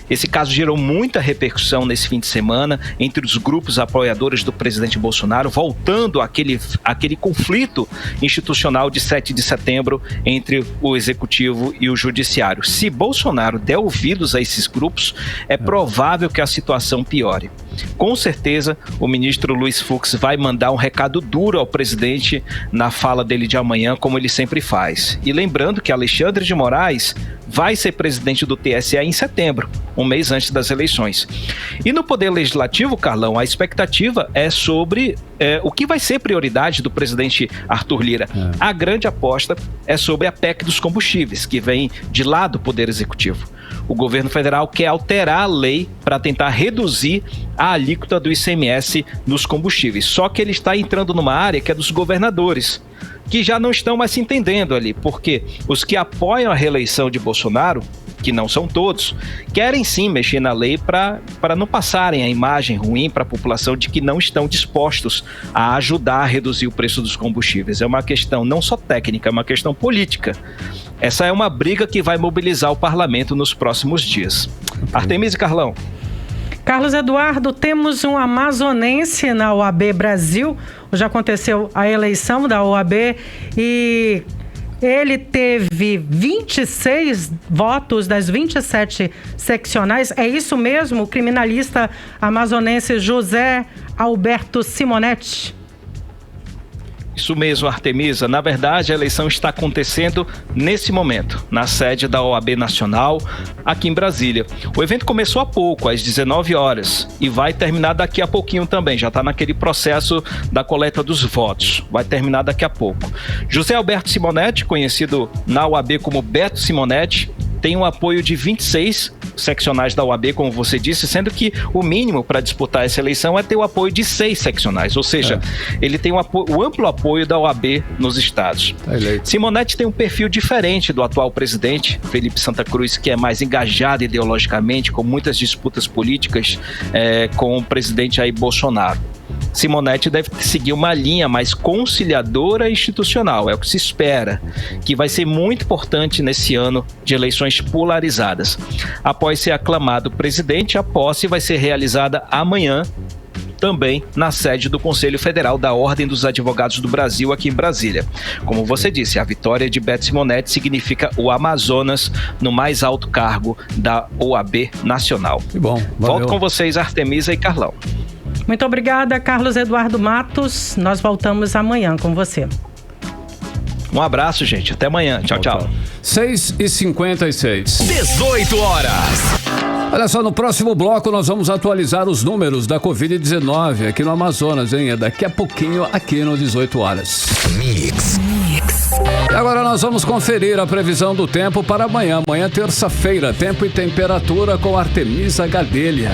Esse caso gerou muita repercussão nesse fim de semana entre os grupos apoiadores do presidente Bolsonaro, voltando àquele conflito institucional de 7 de setembro entre o executivo e o judiciário. Se Bolsonaro der ouvidos a esses grupos, é provável que a situação piore. Com certeza, o ministro Luiz Fux vai mandar um recado duro ao presidente na fala dele de amanhã, como ele sempre faz. E lembrando que Alexandre de Moraes vai ser presidente do TSE em setembro, um mês antes das eleições. E no Poder Legislativo, Carlão, a expectativa é sobre o que vai ser prioridade do presidente Arthur Lira. A grande aposta é sobre a PEC dos combustíveis, que vem de lá do Poder Executivo. O governo federal quer alterar a lei para tentar reduzir a alíquota do ICMS nos combustíveis. Só que ele está entrando numa área que é dos governadores, que já não estão mais se entendendo ali, porque os que apoiam a reeleição de Bolsonaro, que não são todos, querem sim mexer na lei para não passarem a imagem ruim para a população de que não estão dispostos a ajudar a reduzir o preço dos combustíveis. É uma questão não só técnica, é uma questão política. Essa é uma briga que vai mobilizar o parlamento nos próximos dias. Artemisa e Carlão. Carlos Eduardo, temos um amazonense na OAB Brasil. Já aconteceu a eleição da OAB e Ele teve 26 votos das 27 seccionais. É isso mesmo, o criminalista amazonense José Alberto Simonetti? Isso mesmo, Artemisa. Na verdade, a eleição está acontecendo nesse momento, na sede da OAB Nacional, aqui em Brasília. O evento começou há pouco, às 19 horas, e vai terminar daqui a pouquinho também. Já está naquele processo da coleta dos votos. Vai terminar daqui a pouco. José Alberto Simonetti, conhecido na OAB como Beto Simonetti, tem um apoio de 26 seccionais da OAB, como você disse, sendo que o mínimo para disputar essa eleição é ter o apoio de 6 seccionais, ou seja, ele tem o amplo apoio da OAB nos estados. Simonetti tem um perfil diferente do atual presidente, Felipe Santa Cruz, que é mais engajado ideologicamente, com muitas disputas políticas com o presidente Jair Bolsonaro. Simonetti deve seguir uma linha mais conciliadora e institucional, é o que se espera, que vai ser muito importante nesse ano de eleições polarizadas. Após ser aclamado presidente, a posse vai ser realizada amanhã, também na sede do Conselho Federal da Ordem dos Advogados do Brasil, aqui em Brasília. Como você disse, a vitória de Beto Simonetti significa o Amazonas no mais alto cargo da OAB Nacional. Que bom, valeu. Volto com vocês, Artemisa e Carlão. Muito obrigada, Carlos Eduardo Matos. Nós voltamos amanhã com você. Um abraço, gente. Até amanhã. Tchau, tchau. 6h56. 18 horas. Olha só, no próximo bloco nós vamos atualizar os números da Covid-19 aqui no Amazonas, hein? É daqui a pouquinho aqui no 18 horas. Mix. E agora nós vamos conferir a previsão do tempo para amanhã. Amanhã, terça-feira, tempo e temperatura com Artemisa Gadelha.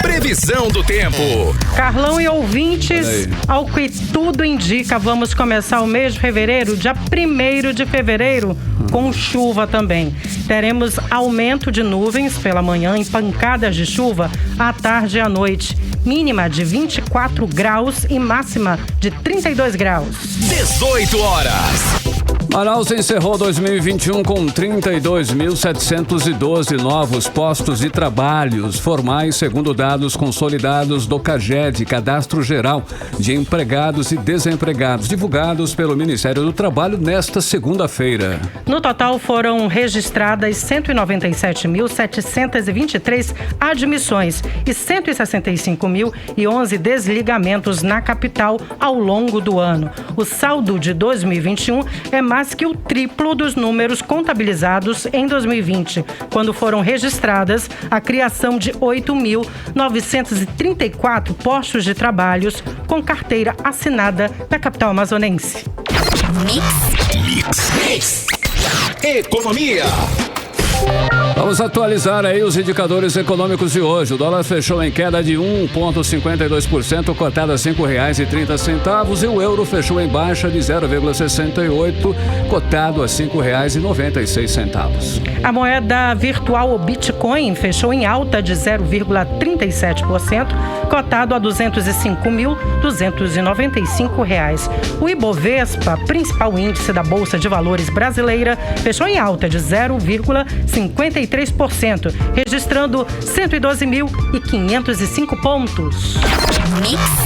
Previsão do tempo. Carlão e ouvintes, ao que tudo indica, vamos começar o mês de fevereiro, dia 1º de fevereiro, com chuva também. Teremos aumento de nuvens pela manhã em pancadas de chuva à tarde e à noite. Mínima de 24 graus e máxima de 32 graus. 18 horas. Manaus encerrou 2021 com 32.712 novos postos de trabalhos formais, segundo dados consolidados do CAGED, Cadastro Geral de Empregados e Desempregados, divulgados pelo Ministério do Trabalho nesta segunda-feira. No total, foram registradas 197.723 admissões e 165.011 desligamentos na capital ao longo do ano. O saldo de 2021 é mais que o triplo dos números contabilizados em 2020, quando foram registradas a criação de 8.934 postos de trabalhos com carteira assinada na capital amazonense. Mix. Economia. Vamos atualizar aí os indicadores econômicos de hoje. O dólar fechou em queda de 1,52%, cotado a R$ 5,30, e o euro fechou em baixa de 0,68%, cotado a R$ 5,96. A moeda virtual, o Bitcoin, fechou em alta de 0,37%, cotado a R$ 205.295. O Ibovespa, principal índice da Bolsa de Valores brasileira, fechou em alta de 0,53%, registrando 112.505 pontos. Mix.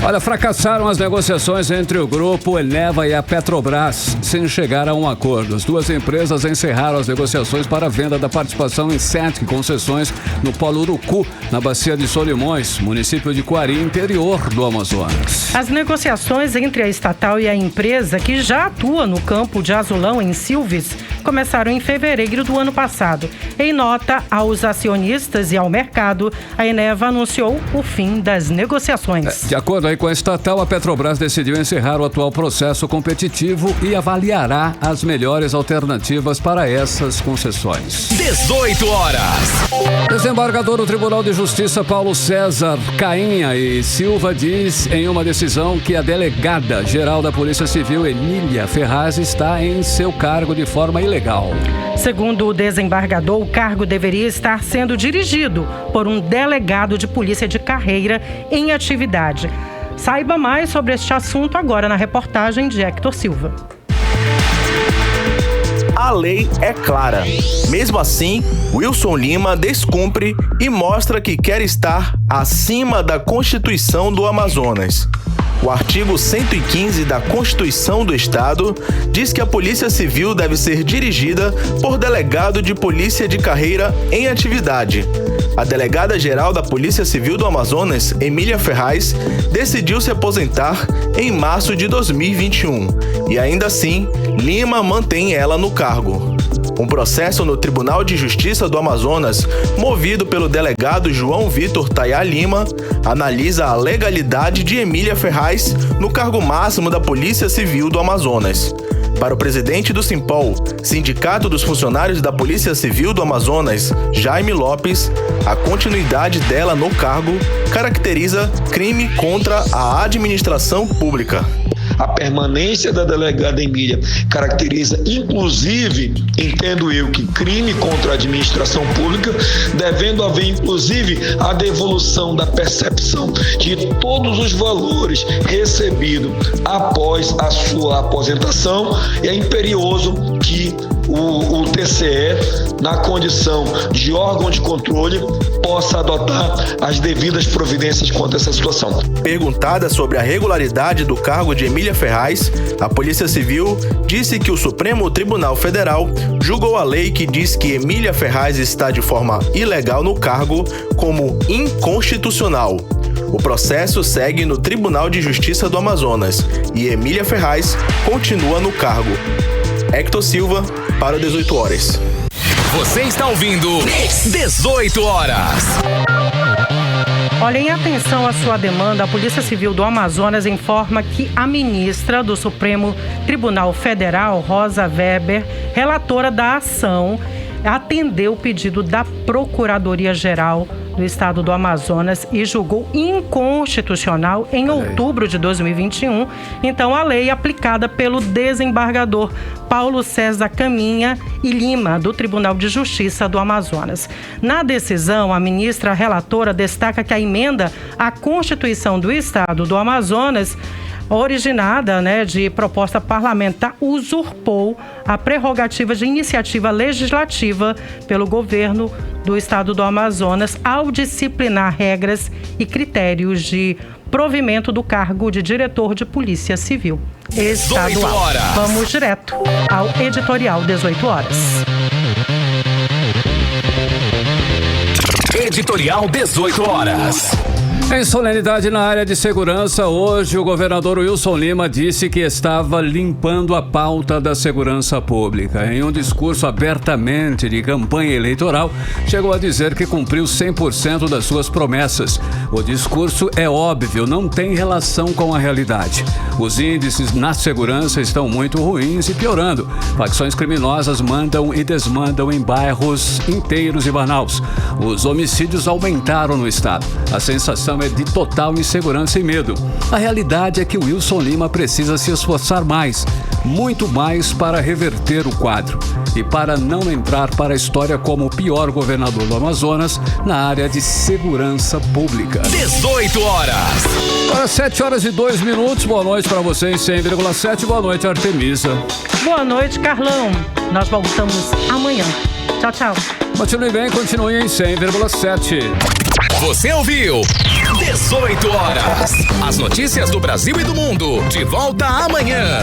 Olha, fracassaram as negociações entre o grupo Eneva e a Petrobras, sem chegar a um acordo. As duas empresas encerraram as negociações para a venda da participação em 7 concessões no Polo Urucu, na Bacia de Solimões, município de Coari, interior do Amazonas. As negociações entre a estatal e a empresa, que já atua no campo de Azulão, em Silves, começaram em fevereiro do ano passado. Em nota aos acionistas e ao mercado, a Eneva anunciou o fim das negociações. De acordo aí com a estatal, a Petrobras decidiu encerrar o atual processo competitivo e avaliará as melhores alternativas para essas concessões. 18 horas. Desembargador do Tribunal de Justiça Paulo César Cainha e Silva diz em uma decisão que a delegada geral da Polícia Civil, Emília Ferraz, está em seu cargo de forma ilegal. Segundo o desembargador, o cargo deveria estar sendo dirigido por um delegado de polícia de carreira em atividade. Saiba mais sobre este assunto agora na reportagem de Hector Silva. A lei é clara. Mesmo assim, Wilson Lima descumpre e mostra que quer estar acima da Constituição do Amazonas. O artigo 115 da Constituição do Estado diz que a Polícia Civil deve ser dirigida por delegado de polícia de carreira em atividade. A delegada-geral da Polícia Civil do Amazonas, Emília Ferraz, decidiu se aposentar em março de 2021 e ainda assim, Lima mantém ela no cargo. Um processo no Tribunal de Justiça do Amazonas, movido pelo delegado João Vitor Tayá Lima, analisa a legalidade de Emília Ferraz no cargo máximo da Polícia Civil do Amazonas. Para o presidente do Simpol, Sindicato dos Funcionários da Polícia Civil do Amazonas, Jaime Lopes, a continuidade dela no cargo caracteriza crime contra a administração pública. A permanência da delegada Emília caracteriza, inclusive, entendo eu, que crime contra a administração pública, devendo haver, inclusive, a devolução da percepção de todos os valores recebidos após a sua aposentação. É imperioso que o TCE, na condição de órgão de controle, possa adotar as devidas providências quanto a essa situação. Perguntada sobre a regularidade do cargo de Emília Ferraz, a Polícia Civil disse que o Supremo Tribunal Federal julgou a lei que diz que Emília Ferraz está de forma ilegal no cargo como inconstitucional. O processo segue no Tribunal de Justiça do Amazonas e Emília Ferraz continua no cargo. Hector Silva, para 18 horas. Você está ouvindo 18 horas. Olhem, atenção à sua demanda. A Polícia Civil do Amazonas informa que a ministra do Supremo Tribunal Federal, Rosa Weber, relatora da ação, atendeu o pedido da Procuradoria-Geral do Estado do Amazonas e julgou inconstitucional em outubro de 2021, então, a lei aplicada pelo desembargador Paulo César Caminha e Lima, do Tribunal de Justiça do Amazonas. Na decisão, a ministra relatora destaca que a emenda à Constituição do Estado do Amazonas, originada, de proposta parlamentar, usurpou a prerrogativa de iniciativa legislativa pelo governo do Estado do Amazonas ao disciplinar regras e critérios de provimento do cargo de diretor de Polícia Civil Estadual. Vamos direto ao editorial 18 horas. Editorial 18 horas. Em solenidade na área de segurança, hoje o governador Wilson Lima disse que estava limpando a pauta da segurança pública. Em um discurso abertamente de campanha eleitoral, chegou a dizer que cumpriu 100% das suas promessas. O discurso é óbvio, não tem relação com a realidade. Os índices na segurança estão muito ruins e piorando. Facções criminosas mandam e desmandam em bairros inteiros de Manaus. Os homicídios aumentaram no estado. A sensação é de total insegurança e medo. A realidade é que o Wilson Lima precisa se esforçar mais, muito mais, para reverter o quadro e para não entrar para a história como o pior governador do Amazonas na área de segurança pública. 18 horas. Agora 7 horas e 2 minutos. Boa noite para você em 100,7. Boa noite, Artemisa. Boa noite, Carlão. Nós voltamos amanhã. Tchau, tchau. Continue bem, continue em 100,7. Você ouviu 18 horas. As notícias do Brasil e do mundo. De volta amanhã.